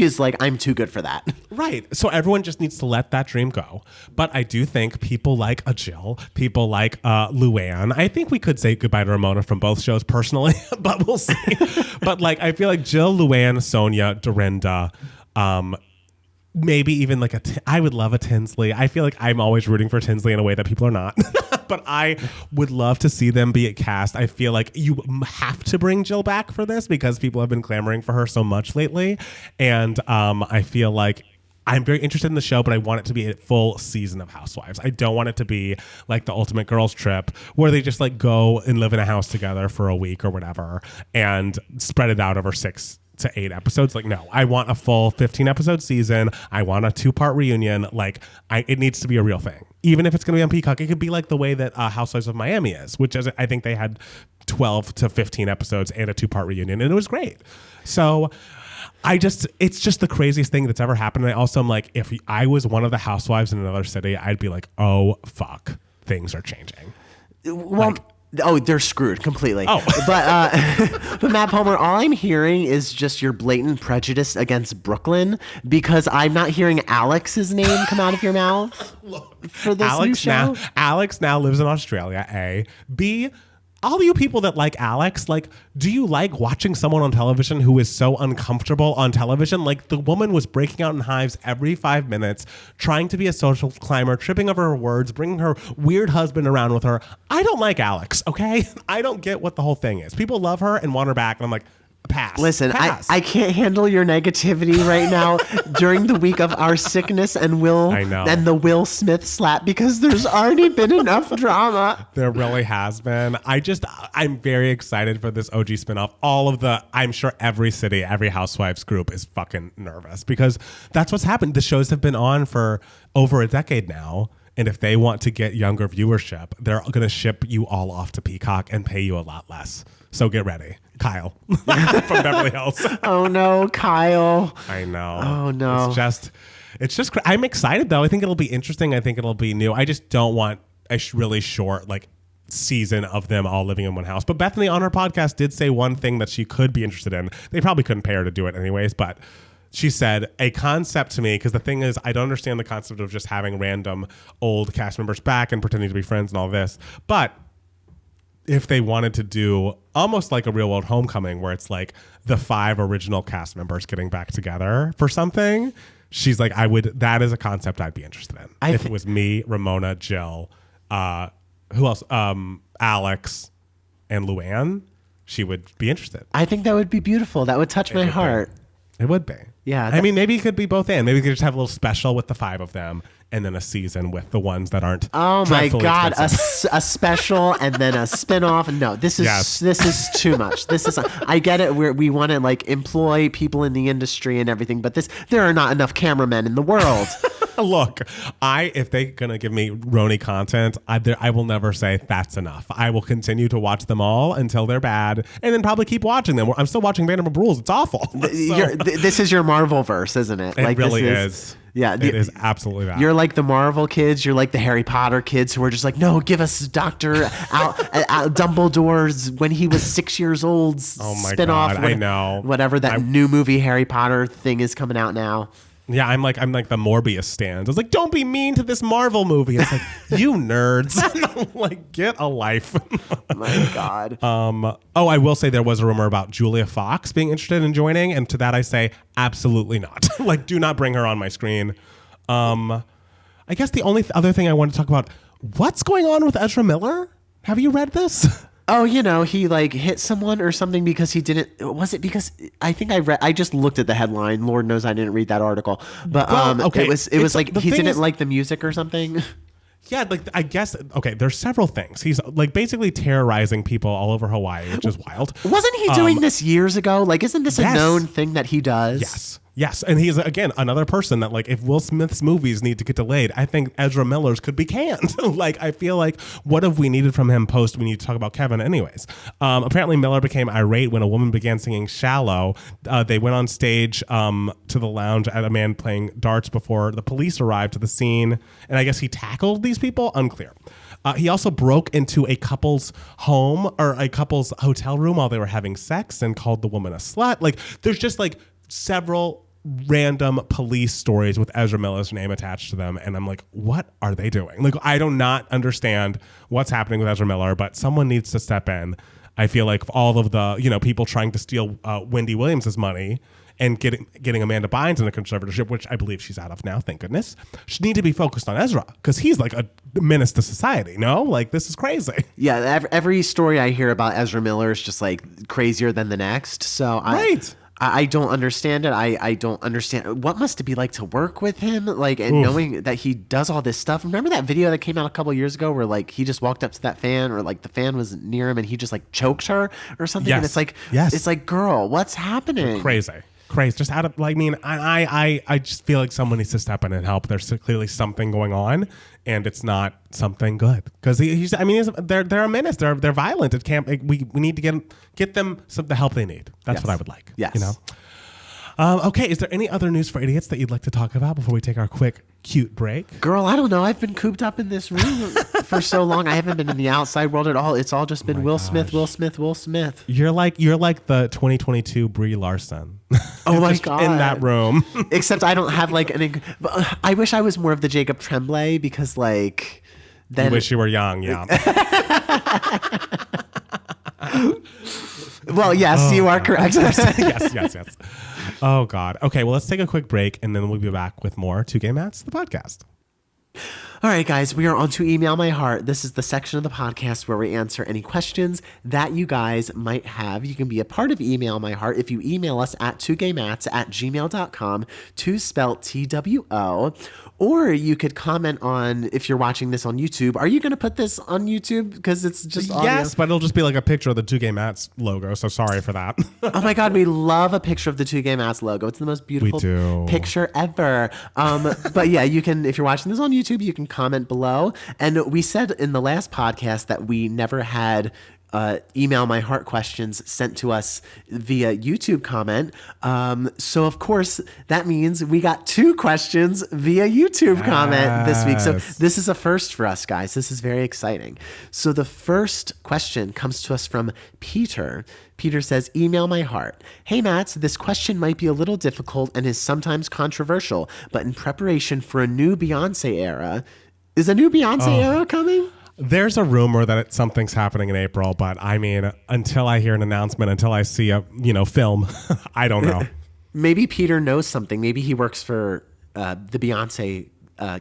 is I'm too good for that. Right. So everyone just needs to let that dream go. But I do think people like a Jill, people like Luann. I think we could say goodbye to Ramona from both shows personally, but we'll see. But I feel like Jill, Luann, Sonia, Dorinda, maybe even I would love a Tinsley. I feel like I'm always rooting for Tinsley in a way that people are not. But I would love to see them be cast. I feel like you have to bring Jill back for this because people have been clamoring for her so much lately. And I feel like I'm very interested in the show, but I want it to be a full season of Housewives. I don't want it to be like the Ultimate Girls Trip where they just go and live in a house together for a week or whatever and spread it out over 6 to 8 episodes. No, I want a full 15 episode season. I want a 2-part reunion. It needs to be a real thing. Even if it's going to be on Peacock, it could be like the way that Housewives of Miami is, which is, I think they had 12 to 15 episodes and a 2-part reunion, and it was great. So it's just the craziest thing that's ever happened. And I also am if I was one of the housewives in another city, I'd be oh, fuck, things are changing. Well, they're screwed completely. Oh. But Matt Palmer, all I'm hearing is just your blatant prejudice against Brooklyn because I'm not hearing Alex's name come out of your mouth for this new show. Alex now lives in Australia, A. B, all you people that like Alex, do you like watching someone on television who is so uncomfortable on television? The woman was breaking out in hives every 5 minutes, trying to be a social climber, tripping over her words, bringing her weird husband around with her. I don't like Alex, okay? I don't get what the whole thing is. People love her and want her back, and I'm pass. Listen, pass. I can't handle your negativity right now during the week of our sickness and the Will Smith slap because there's already been enough drama. There really has been. I'm very excited for this OG spinoff. I'm sure every city, every Housewives group is fucking nervous because that's what's happened. The shows have been on for over a decade now. And if they want to get younger viewership, they're going to ship you all off to Peacock and pay you a lot less. So get ready. Kyle from Beverly Hills. Oh no, Kyle. I know. Oh no. It's just I'm excited though. I think it'll be interesting. I think it'll be new. I just don't want a really short season of them all living in one house. But Bethany on her podcast did say one thing that she could be interested in. They probably couldn't pay her to do it anyways, but she said a concept to me, because the thing is, I don't understand the concept of just having random old cast members back and pretending to be friends and all this. But if they wanted to do almost like a Real World Homecoming, where it's the 5 original cast members getting back together for something, she's that is a concept I'd be interested in. If it was me, Ramona, Jill, who else? Alex and Luann, she would be interested. I think that would be beautiful. That would touch my heart. It would be. Yeah. I mean, maybe it could be both and. Maybe we could just have a little special with the 5 of them and then a season with the ones that aren't. Oh my God, a special and then a spinoff. No, this is too much. I get it. We want to like employ people in the industry and everything, but there are not enough cameramen in the world. Look, if they're going to give me RHONY content, I will never say that's enough. I will continue to watch them all until they're bad and then probably keep watching them. I'm still watching Vanderpump Rules. It's awful. This is your Marvel verse, isn't it? It really is. Yeah, it is absolutely that. You're like the Marvel kids. You're like the Harry Potter kids who are just like, no, give us Dr. Dumbledore's when he was 6 years old spinoff. I know. Whatever that new movie Harry Potter thing is coming out now. Yeah, I'm like the Morbius stands. I was like, don't be mean to this Marvel movie. It's like, you nerds. Like, get a life. Oh my God. I will say there was a rumor about Julia Fox being interested in joining, and to that I say, absolutely not. Like, do not bring her on my screen. I guess the only other thing I want to talk about, what's going on with Ezra Miller? Have you read this? Oh, he like hit someone or something because he didn't. Was it because I think I just looked at the headline. Lord knows I didn't read that article. But it was like he didn't like the music or something. Yeah, like I guess there's several things. He's like basically terrorizing people all over Hawaii, which is wild. Wasn't he doing this years ago? Like, isn't this a known thing that he does? Yes, and he's again another person that like if Will Smith's movies need to get delayed, I think Ezra Miller's could be canned. Like I feel like what have we needed from him post we need to talk about Kevin anyways. Apparently Miller became irate when a woman began singing "Shallow." They went on stage to the lounge at a man playing darts before the police arrived to the scene, and I guess he tackled these people. Unclear. He also broke into a couple's home or a couple's hotel room while they were having sex and called the woman a slut. Like there's just like several random police stories with Ezra Miller's name attached to them, and I'm like, what are they doing? Like, I do not understand what's happening with Ezra Miller, but someone needs to step in. I feel like all of the people trying to steal Wendy Williams' money and getting Amanda Bynes in a conservatorship, which I believe she's out of now, thank goodness, should need to be focused on Ezra because he's like a menace to society. No, like this is crazy. Yeah, every story I hear about Ezra Miller is just like crazier than the next. So I don't understand it. I don't understand what must it be like to work with him, like, and knowing that he does all this stuff. Remember that video that came out a couple years ago where like he just walked up to that fan, or like the fan was near him and he just like choked her or something. Yes. And it's like, it's like, girl, what's happening? Crazy. Just out of like, I mean, I just feel like someone needs to step in and help. There's clearly something going on, and it's not something good because they're a menace. They're violent. It can't. We need to get them the help they need. That's what I would like. Yes. Okay. Is there any other news for idiots that you'd like to talk about before we take our quick cute break? Girl, I don't know. I've been cooped up in this room for so long. I haven't been in the outside world at all. It's all just been Will Smith. You're like the 2022 Brie Larson. Oh my God. In that room. Except I don't have like I wish I was more of the Jacob Tremblay because like then you wish you were young, yeah. Well, yes, you are correct. Yes. Oh God. Okay, well let's take a quick break and then we'll be back with more Two Gay Mats, the podcast. All right, guys, we are on to Email My Heart. This is the section of the podcast where we answer any questions that you guys might have. You can be a part of Email My Heart if you email us at twogaymats@gmail.com, two spelled TWO, or you could comment on, if you're watching this on YouTube. Are you going to put this on YouTube? Because it's just audio. Yes, but it'll just be like a picture of the Two Gay Mats logo, so sorry for that. Oh my God, we love a picture of the Two Gay Mats logo. It's the most beautiful picture ever. But yeah, you can, if you're watching this on YouTube, you can comment below. And we said in the last podcast that we never had Email My Heart questions sent to us via YouTube comment. So of course that means we got 2 questions via YouTube comment this week. So this is a first for us, guys. This is very exciting. So the first question comes to us from Peter. Peter says, Email My Heart. Hey, Matt, this question might be a little difficult and is sometimes controversial, but in preparation for a new Beyonce era, is a new Beyonce era coming? There's a rumor that something's happening in April, but I mean, until I hear an announcement, until I see a film, I don't know. Maybe Peter knows something. Maybe he works for the Beyonce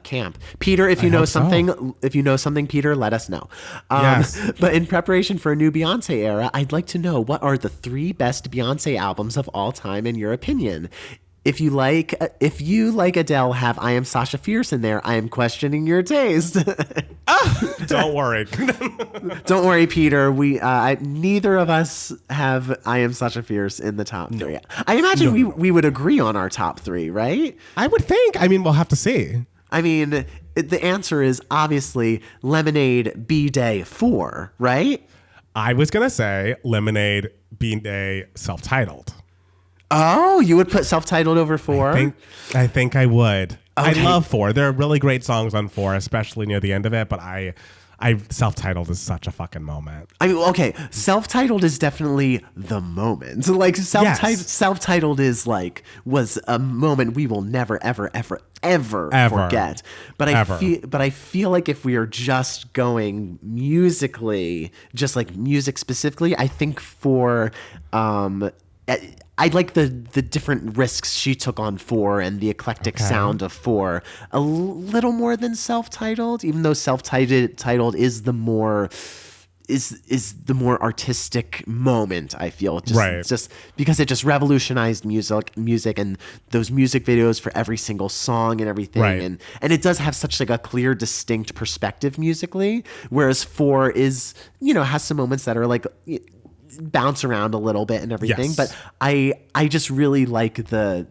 camp. Peter, if you know something, Peter, let us know. Yes. But in preparation for a new Beyonce era, I'd like to know, what are the 3 best Beyonce albums of all time in your opinion? if you like Adele, have I Am Sasha Fierce in there. I am questioning your taste. Don't worry. Don't worry, Peter. Neither of us have I Am Sasha Fierce in the top 3. I imagine we would agree on our top 3, right? I would think. I mean, we'll have to see. I mean, the answer is obviously Lemonade, B-Day, 4, right? I was going to say Lemonade, B-Day, self-titled. Oh, you would put self-titled over 4? I think I would. Okay. I love 4. There are really great songs on 4, especially near the end of it, but I self-titled is such a fucking moment. I mean, okay, self-titled is definitely the moment. Like self-titled is was a moment we will never ever forget. But I feel like if we are just going musically, just like music specifically, I think for I like the different risks she took on 4 and the eclectic sound of 4 a little more than self-titled, even though self-titled is the more artistic moment, I feel. Just because it just revolutionized music and those music videos for every single song and everything. Right. And it does have such like a clear, distinct perspective musically, whereas 4 is, has some moments that are like bounce around a little bit and everything. Yes. But I just really like the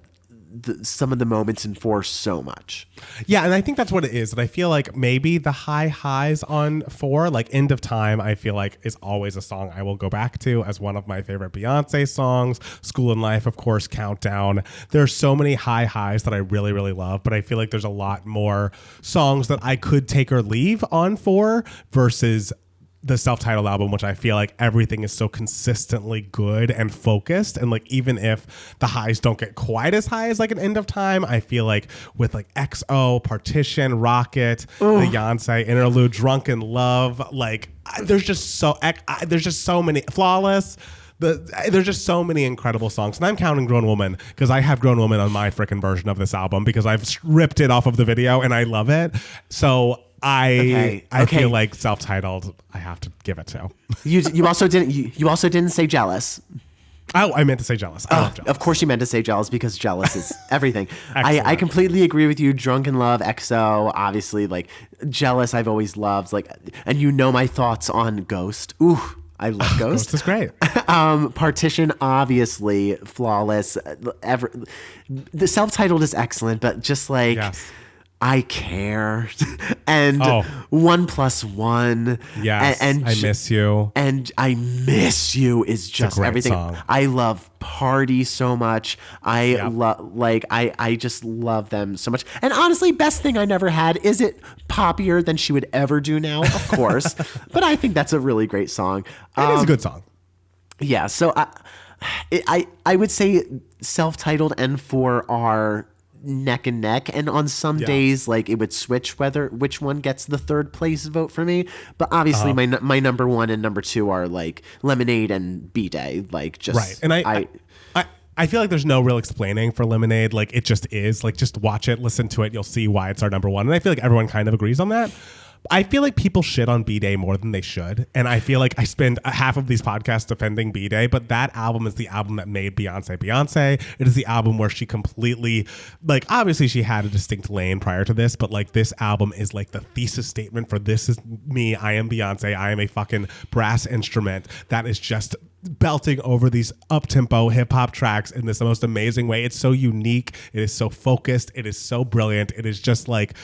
some of the moments in 4 so much. Yeah, and I think that's what it is. And I feel like maybe the highs on 4, like End of Time, I feel like is always a song I will go back to as one of my favorite Beyonce songs. School and Life, of course, Countdown. There's so many highs that I really, really love, but I feel like there's a lot more songs that I could take or leave on 4 versus the self-titled album, which I feel like everything is so consistently good and focused. And like, even if the highs don't get quite as high as like an End of Time, I feel like with like XO, Partition, Rocket, Beyonce, Interlude, Drunken Love, like there's just so many, Flawless. There's just so many incredible songs. And I'm counting Grown Woman because I have Grown Woman on my freaking version of this album because I've ripped it off of the video and I love it. So I feel like self-titled I have to give it to. You also didn't say Jealous. Oh, I meant to say Jealous. I love Jealous. Of course you meant to say Jealous because Jealous is everything. I completely agree with you. Drunken Love, XO, obviously, like Jealous I've always loved. Like, and my thoughts on Ghost. Ooh, I love Ghost. Ghost is great. Partition, obviously, Flawless. The self-titled is excellent, but just like... Yes. I Care and 1+1. Yes, and I Miss You. And I Miss You is just everything. Song. I love Party so much. I just love them so much. And honestly, Best Thing I Never Had, is it poppier than she would ever do now? Of course. But I think that's a really great song. It is a good song. Yeah, so I would say self-titled and 4 are neck and neck, and on some days like it would switch which one gets the third place vote for me, but obviously my number 1 and number 2 are like Lemonade and B-Day, like just right. And I feel like there's no real explaining for Lemonade, like it just is, like just watch it, listen to it, you'll see why it's our number 1, and I feel like everyone kind of agrees on that. I feel like people shit on B-Day more than they should. And I feel like I spend half of these podcasts defending B-Day, but that album is the album that made Beyonce Beyonce. It is the album where she completely, like, obviously she had a distinct lane prior to this, but like this album is like the thesis statement for this is me. I am Beyonce. I am a fucking brass instrument that is just belting over these up-tempo hip-hop tracks in this most amazing way. It's so unique. It is so focused. It is so brilliant. It is just like...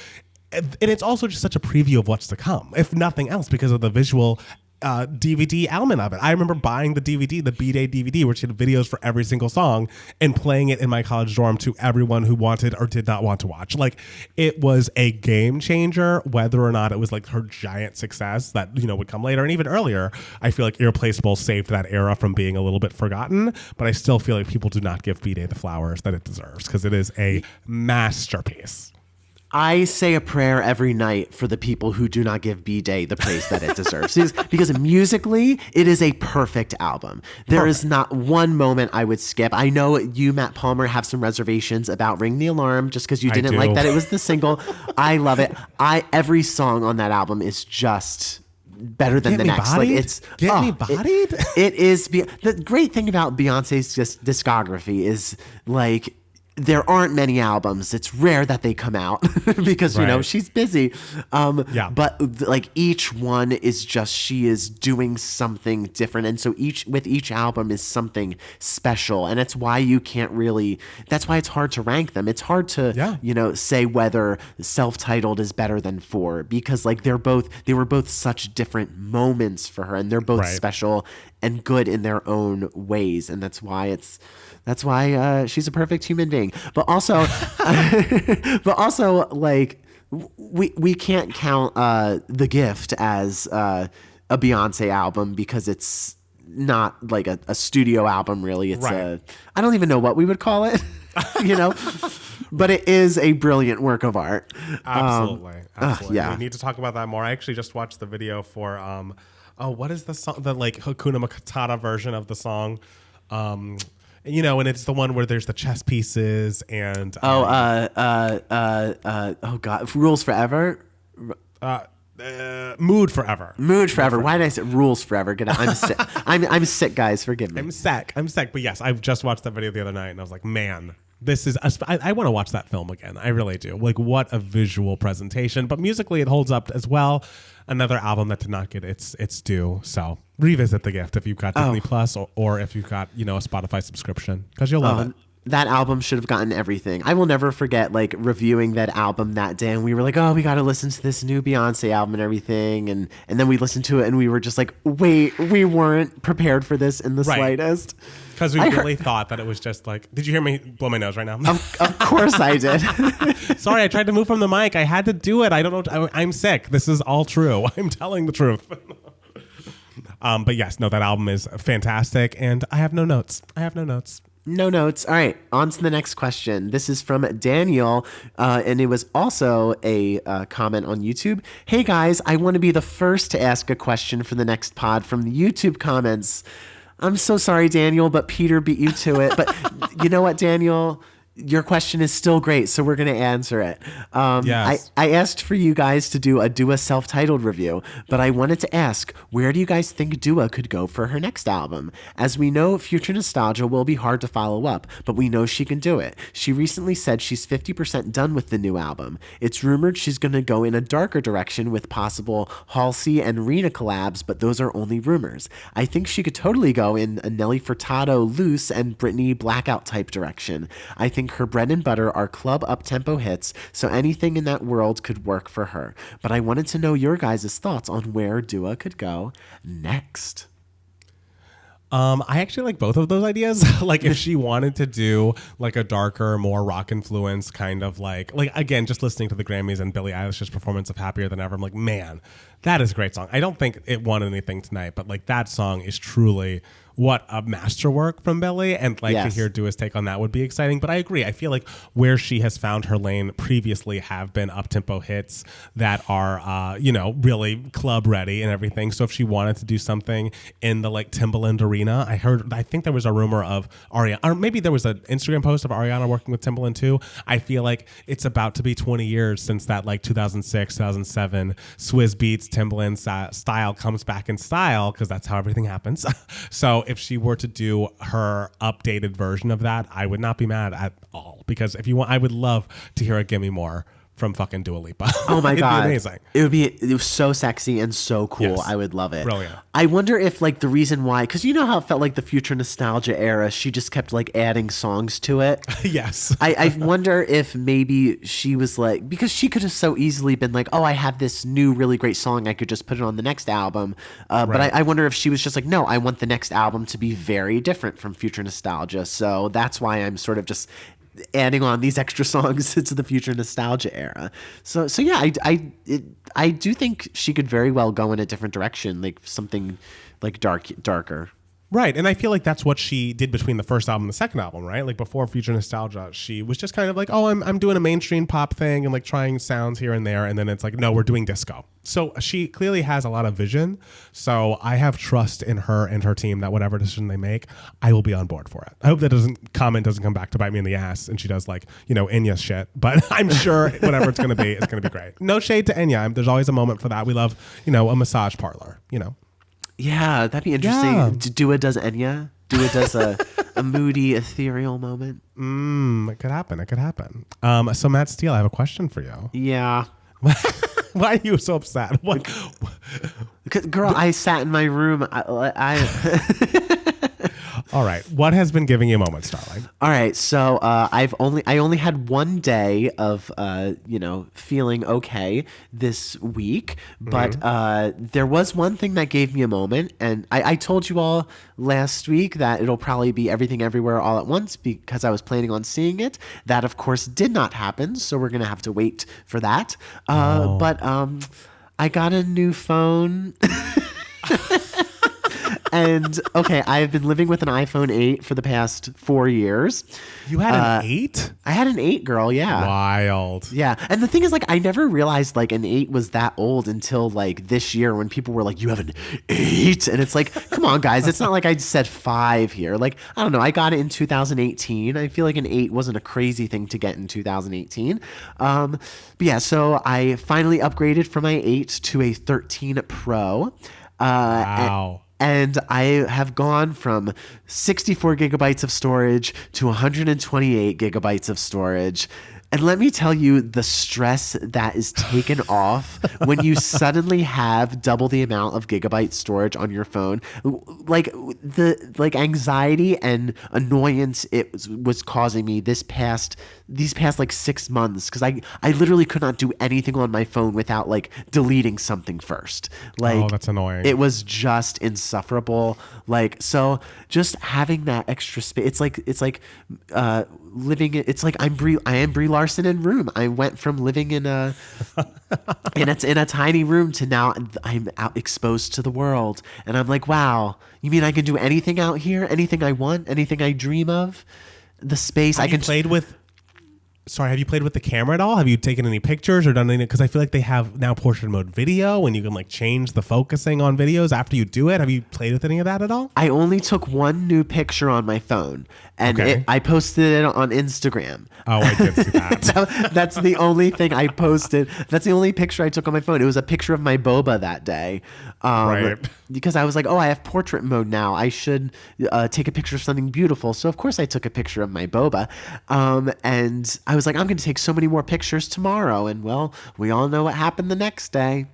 And it's also just such a preview of what's to come, if nothing else, because of the visual DVD element of it. I remember buying the DVD, the B-Day DVD, which had videos for every single song, and playing it in my college dorm to everyone who wanted or did not want to watch. Like, it was a game changer, whether or not it was like her giant success that, would come later. And even earlier, I feel like Irreplaceable saved that era from being a little bit forgotten, but I still feel like people do not give B-Day the flowers that it deserves because it is a masterpiece. I say a prayer every night for the people who do not give B-Day the praise that it deserves. Because musically, it is a perfect album. There is not one moment I would skip. I know you, Matt Palmer, have some reservations about Ring the Alarm just because you didn't like that it was the single. I love it. Every song on that album is just... better than the next. Bodied? Like it's Get Me Bodied? It is the great thing about Beyonce's discography is like there aren't many albums. It's rare that they come out because, you know, she's busy. But like each one is just, she is doing something different. And so with each album is something special. And that's why that's why it's hard to rank them. It's hard to, you know, say whether Self-Titled is better than Four, because like they were both such different moments for her, and they're both special and good in their own ways. And that's why she's a perfect human being. But also, like we can't count The Gift as a Beyonce album because it's not like a studio album really. It's I don't even know what we would call it, you know. But it is a brilliant work of art. Absolutely. We need to talk about that more. I actually just watched the video for what is the song? The like Hakuna Matata version of the song. You know, and it's the one where there's the chess pieces and Rules Forever. Mood Forever. Why did I say Rules Forever? I'm sick. I'm sick, guys. Forgive me. I'm sick. But yes, I've just watched that video the other night, and I was like, man, this is. I want to watch that film again. I really do. Like, what a visual presentation. But musically, it holds up as well. Another album that did not get its due. So revisit The Gift if you've got Disney Plus or if you've got, you know, a Spotify subscription, because you'll love it. That album should have gotten everything. I will never forget like reviewing that album that day, and we were like, oh, we got to listen to this new Beyonce album and everything. And then we listened to it and we were just like, wait, we weren't prepared for this in the slightest. Because we really thought that it was just like, did you hear me blow my nose right now? Of course I did. Sorry, I tried to move from the mic. I had to do it. I don't know. I'm sick. This is all true. I'm telling the truth. But yes, no, that album is fantastic. And I have no notes. No notes. All right, on to the next question. This is from Daniel, and it was also a comment on YouTube. Hey guys, I want to be the first to ask a question for the next pod from the YouTube comments. I'm so sorry, Daniel, but Peter beat you to it. But you know what, Daniel? Your question is still great, so we're going to answer it. Yes. I asked for you guys to do a Dua self-titled review, but I wanted to ask, where do you guys think Dua could go for her next album? As we know, Future Nostalgia will be hard to follow up, but we know she can do it. She recently said she's 50% done with the new album. It's rumored she's going to go in a darker direction with possible Halsey and Rina collabs, but those are only rumors. I think she could totally go in a Nelly Furtado Loose and Britney Blackout type direction. I think her bread and butter are club up-tempo hits, so anything in that world could work for her. But I wanted to know your guys' thoughts on where Dua could go next. I actually like both of those ideas. Like if she wanted to do like a darker, more rock influence kind of like again, just listening to the Grammys and Billie Eilish's performance of Happier Than Ever, I'm like, man, that is a great song. I don't think it won anything tonight, but like that song is truly what a masterwork from Billie, and like to hear Dua's take on that would be exciting. But I agree. I feel like where she has found her lane previously have been up-tempo hits that are, really club ready and everything. So if she wanted to do something in the like Timbaland arena, I think there was a rumor of Ariana, or maybe there was an Instagram post of Ariana working with Timbaland too. I feel like it's about to be 20 years since that like 2006, 2007 Swizz Beatz Timbaland style comes back in style, because that's how everything happens. So if she were to do her updated version of that, I would not be mad at all, because if you want, I would love to hear a Gimme More from fucking Dua Lipa. Oh my God. Be amazing. It was so sexy and so cool. Yes. I would love it. Brilliant. I wonder if like the reason why, because you know how it felt like the Future Nostalgia era, she just kept like adding songs to it. Yes. I wonder if maybe she was like, because she could have so easily been like, oh, I have this new really great song, I could just put it on the next album. But I wonder if she was just like, no, I want the next album to be very different from Future Nostalgia. So that's why I'm sort of just adding on these extra songs to the Future Nostalgia era. So yeah, I do think she could very well go in a different direction, like something like darker. Right, and I feel like that's what she did between the first album and the second album, right? Like before Future Nostalgia, she was just kind of like, oh, I'm doing a mainstream pop thing and like trying sounds here and there, and then it's like, no, we're doing disco. So she clearly has a lot of vision. So I have trust in her and her team that whatever decision they make, I will be on board for it. I hope that comment doesn't come back to bite me in the ass and she does like, Enya shit. But I'm sure whatever it's going to be, it's going to be great. No shade to Enya. There's always a moment for that. We love, a massage parlor, Yeah, that'd be interesting. Yeah. Dua does Enya. Dua does a a moody, ethereal moment. It could happen. It could happen. So Matt Steele, I have a question for you. Yeah. Why are you so upset? What? Girl, I sat in my room. All right. What has been giving you moments, darling? All right. So I only had one day of feeling okay this week, but there was one thing that gave me a moment, and I told you all last week that it'll probably be Everything Everywhere All at Once because I was planning on seeing it. That of course did not happen, so we're gonna have to wait for that. But I got a new phone. And okay, I've been living with an iPhone 8 for the past 4 years. You had an 8? I had an 8, girl, yeah. Wild. Yeah. And the thing is, like, I never realized like an 8 was that old until like this year when people were like, you have an 8? And it's like, come on, guys. It's not like I said 5 here. Like, I don't know. I got it in 2018. I feel like an 8 wasn't a crazy thing to get in 2018. But yeah, so I finally upgraded from my 8 to a 13 Pro. Wow. And I have gone from 64 gigabytes of storage to 128 gigabytes of storage. And let me tell you the stress that is taken off when you suddenly have double the amount of gigabyte storage on your phone. Like the anxiety and annoyance it was causing me these past like 6 months, because I literally could not do anything on my phone without like deleting something first. Like, oh, that's annoying. It was just insufferable. Like, so just having that extra space, it's like living. It's like I am Brie Larson in Room. I went from living in a in a tiny room to now I'm out exposed to the world, and I'm like, wow. You mean I can do anything out here? Anything I want? Anything I dream of? The space I can. Have you played with the camera at all? Have you taken any pictures or done any? Because I feel like they have now portrait mode video, and you can like change the focusing on videos after you do it. Have you played with any of that at all? I only took one new picture on my phone, and I posted it on Instagram. Oh, I did see that. That's the only thing I posted. That's the only picture I took on my phone. It was a picture of my boba that day. Right. Because I was like, oh, I have portrait mode now. I should take a picture of something beautiful. So, of course, I took a picture of my boba. And I was like, I'm going to take so many more pictures tomorrow. And, well, we all know what happened the next day.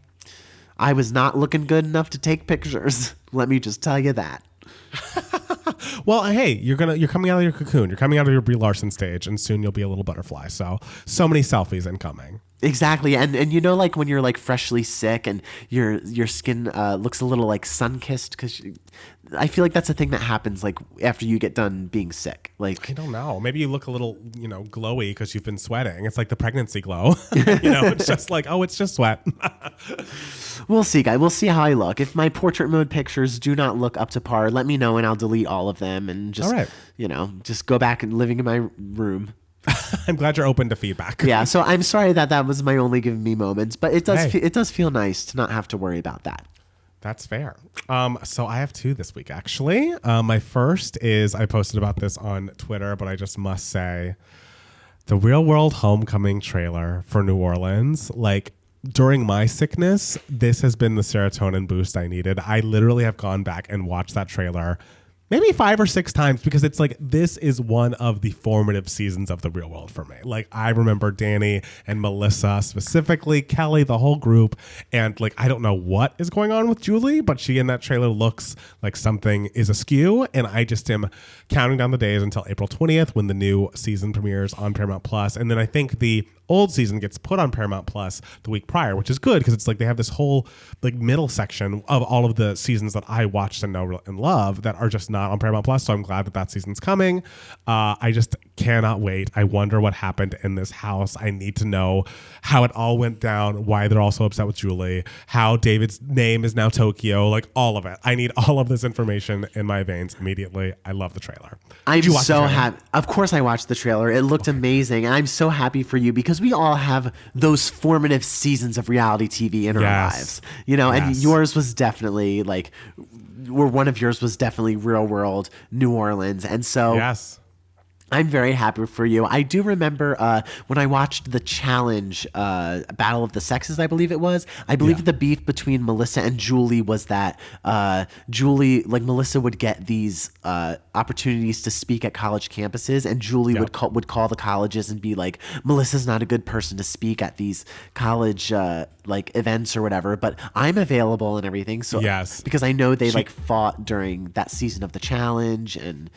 I was not looking good enough to take pictures. Let me just tell you that. Well, hey, you're coming out of your cocoon. You're coming out of your Brie Larson stage, and soon you'll be a little butterfly. So many selfies incoming. Exactly. And you know, like when you're like freshly sick and your skin looks a little like sun-kissed, because I feel like that's a thing that happens like after you get done being sick. Like, I don't know. Maybe you look a little, glowy because you've been sweating. It's like the pregnancy glow. It's just like, oh, it's just sweat. We'll see, guys. We'll see how I look. If my portrait mode pictures do not look up to par, let me know and I'll delete all of them and just, just go back and living in my room. I'm glad you're open to feedback. Yeah, so I'm sorry that was my only giving me moments, but it does feel nice to not have to worry about that. That's fair. So I have 2 this week, actually. My first is, I posted about this on Twitter, but I just must say, the Real World Homecoming trailer for New Orleans, like, during my sickness, this has been the serotonin boost I needed. I literally have gone back and watched that trailer maybe 5 or 6 times, because it's like, this is one of the formative seasons of The Real World for me. Like, I remember Danny and Melissa specifically, Kelly, the whole group. And like, I don't know what is going on with Julie, but she in that trailer looks like something is askew. And I just am counting down the days until April 20th when the new season premieres on Paramount Plus. And then I think the old season gets put on Paramount Plus the week prior, which is good because it's like they have this whole like middle section of all of the seasons that I watched and know and love that are just not on Paramount Plus. So I'm glad that season's coming. I just cannot wait. I wonder what happened in this house. I need to know how it all went down, why they're all so upset with Julie, how David's name is now Tokyo, like all of it. I need all of this information in my veins immediately. I love the trailer. I'm so happy. Of course I watched the trailer. It looked amazing. And I'm so happy for you because we all have those formative seasons of reality TV in our lives, and yours was definitely one of yours was definitely Real World New Orleans. And so I'm very happy for you. I do remember when I watched the challenge, Battle of the Sexes, I believe it was. I believe the beef between Melissa and Julie was that Melissa would get these opportunities to speak at college campuses, and Julie would call the colleges and be like, Melissa's not a good person to speak at these college events or whatever, but I'm available and everything. So because I know they fought during that season of the challenge and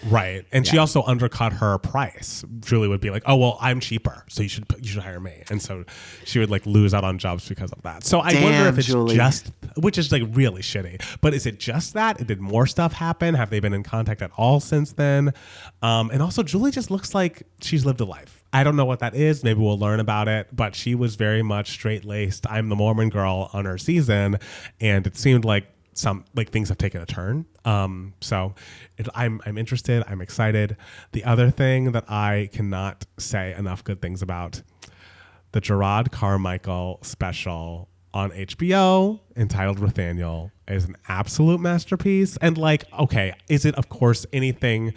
she also undercut her price. Julie would be like, oh well, I'm cheaper, so you should hire me, and so she would lose out on jobs because of that. So I wonder if it's Julie. Just, which is really shitty, but is it just that? Did more stuff happen? Have they been in contact at all since then? And also Julie just looks like she's lived a life. I don't know what that is. Maybe we'll learn about it, but she was very much straight-laced I'm the Mormon girl on her season, and it seemed like things have taken a turn. So I'm interested. I'm excited. The other thing that I cannot say enough good things about, the Jerrod Carmichael special on HBO entitled Nathaniel is an absolute masterpiece. And okay, is it of course anything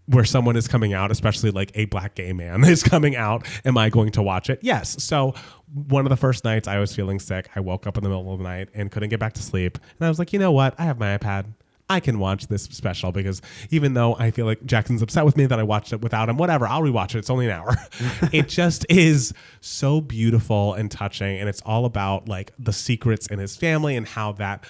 where someone is coming out, especially a black gay man is coming out, am I going to watch it? Yes. So one of the first nights I was feeling sick, I woke up in the middle of the night and couldn't get back to sleep. And I was like, you know what? I have my iPad. I can watch this special, because even though I feel like Jackson's upset with me that I watched it without him, whatever, I'll rewatch it. It's only an hour. It just is so beautiful and touching. And it's all about the secrets in his family and how that,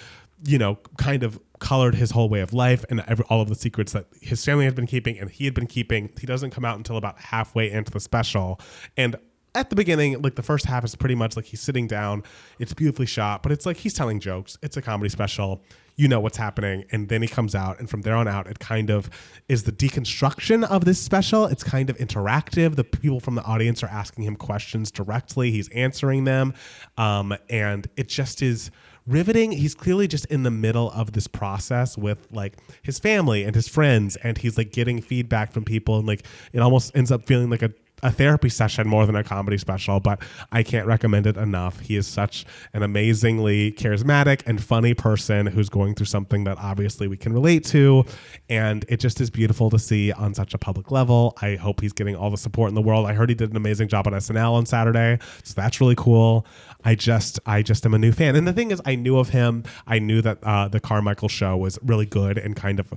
kind of colored his whole way of life, and all of the secrets that his family had been keeping and he had been keeping. He doesn't come out until about halfway into the special. And at the beginning, the first half is pretty much he's sitting down. It's beautifully shot, but it's he's telling jokes. It's a comedy special. You know what's happening. And then he comes out, and from there on out, it kind of is the deconstruction of this special. It's kind of interactive. The people from the audience are asking him questions directly. He's answering them. And it just is riveting. He's clearly just in the middle of this process with his family and his friends, and he's getting feedback from people, and it almost ends up feeling like a therapy session more than a comedy special, but I can't recommend it enough. He is such an amazingly charismatic and funny person who's going through something that obviously we can relate to, and it just is beautiful to see on such a public level. I hope he's getting all the support in the world. I heard he did an amazing job on SNL on Saturday, so that's really cool. I just am a new fan. And the thing is, I knew of him. I knew that the Carmichael show was really good and kind of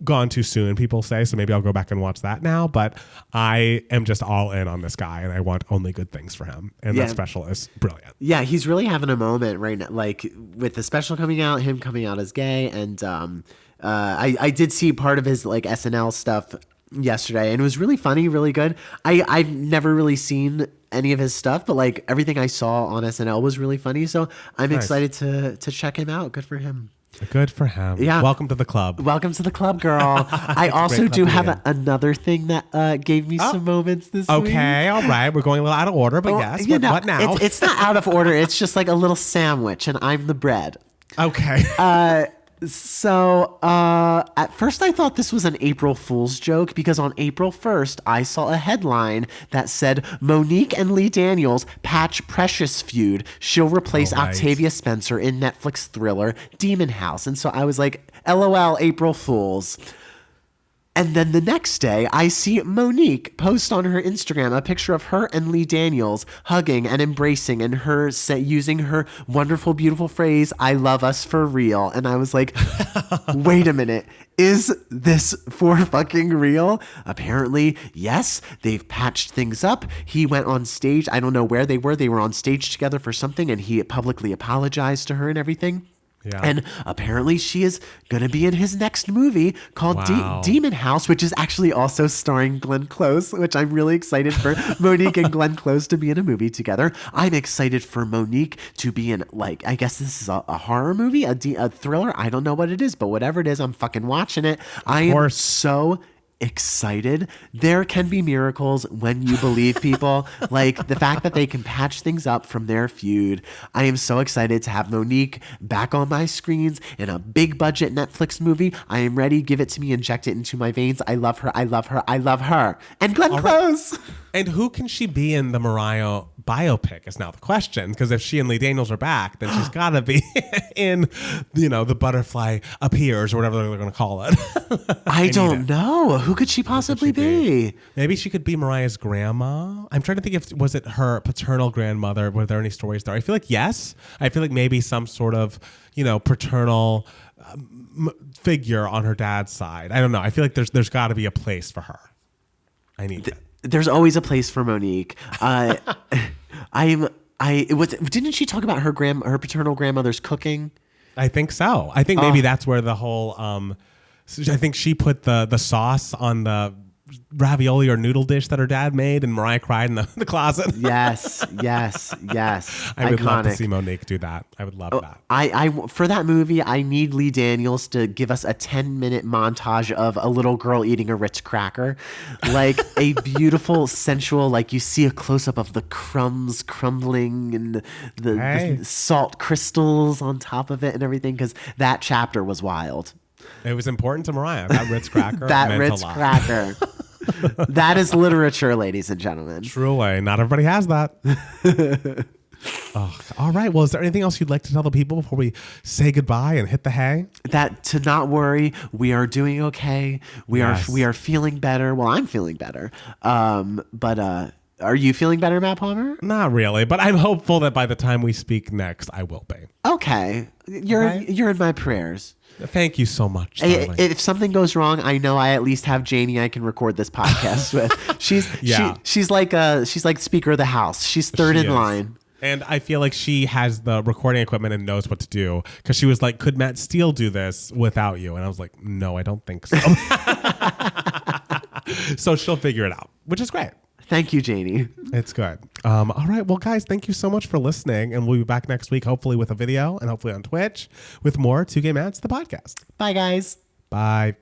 gone too soon, people say, so maybe I'll go back and watch that now. But I am just all in on this guy, and I want only good things for him. And that special is brilliant. Yeah, he's really having a moment right now, with the special coming out, him coming out as gay. And I did see part of his SNL stuff yesterday, and it was really funny, really good. I've never really seen any of his stuff, but everything I saw on SNL was really funny, so I'm excited to check him out. Good for him. Good for him. Yeah. Welcome to the club. Welcome to the club, girl. I also do have another thing that gave me some moments this week. Okay, all right. We're going a little out of order, but yes. What now? It's not out of order. It's just a little sandwich, and I'm the bread. Okay. So at first I thought this was an April Fool's joke, because on April 1st I saw a headline that said Monique and Lee Daniels patch Precious feud. She'll replace Octavia Spencer in Netflix thriller Demon House. And so I was like, LOL, April Fools. And then the next day, I see Monique post on her Instagram a picture of her and Lee Daniels hugging and embracing, and her using her wonderful, beautiful phrase, "I love us for real." And I was like, wait a minute. Is this for fucking real? Apparently, yes, they've patched things up. He went on stage. I don't know where they were. They were on stage together for something, and he publicly apologized to her and everything. Yeah. And apparently she is going to be in his next movie called Demon House, which is actually also starring Glenn Close, which I'm really excited for Monique and Glenn Close to be in a movie together. I'm excited for Monique to be in, I guess this is a horror movie, a thriller. I don't know what it is, but whatever it is, I'm fucking watching it. I am so excited. There can be miracles when you believe, people. The fact that they can patch things up from their feud. I am so excited to have Monique back on my screens in a big budget Netflix movie. I am ready. Give it to me. Inject it into my veins. I love her. I love her. I love her. And Glenn Close. And who can she be in the Mariah biopic is now the question. Because if she and Lee Daniels are back, then she's got to be in, The Butterfly Appears or whatever they're going to call it. I don't know. Who could she possibly be? Maybe she could be Mariah's grandma. I'm trying to think was it her paternal grandmother? Were there any stories there? I feel like yes. I feel like maybe some sort of, paternal figure on her dad's side. I don't know. I feel like there's got to be a place for her. I need that. There's always a place for Monique. Didn't she talk about her paternal grandmother's cooking? I think so. I think maybe that's where the whole I think she put the sauce on the ravioli or noodle dish that her dad made, and Mariah cried in the closet. Yes. I would love to see Monique do that. I would love that. I for that movie, I need Lee Daniels to give us a 10-minute montage of a little girl eating a Ritz cracker, like a beautiful, sensual, like you see a close up of the crumbs crumbling and the salt crystals on top of it and everything, because that chapter was wild. It was important to Mariah. That Ritz cracker. That meant Ritz a lot. cracker. That is literature, ladies and gentlemen. Truly. Not everybody has that. All right. Well, is there anything else you'd like to tell the people before we say goodbye and hit the hay? That to not worry, we are doing okay. We are feeling better. Well, I'm feeling better. But are you feeling better, Matt Palmer? Not really, but I'm hopeful that by the time we speak next, I will be. Okay. You're in my prayers. Thank you so much. If something goes wrong, I know I at least have Janie I can record this podcast with. She's like Speaker of the House. She's third in line. And I feel like she has the recording equipment and knows what to do, because she was like, could Matt Steele do this without you? And I was like, no, I don't think so. So she'll figure it out, which is great. Thank you, Janie. It's good. All right. Well, guys, thank you so much for listening. And we'll be back next week, hopefully with a video and hopefully on Twitch with more 2 Gay Mats, the podcast. Bye, guys. Bye.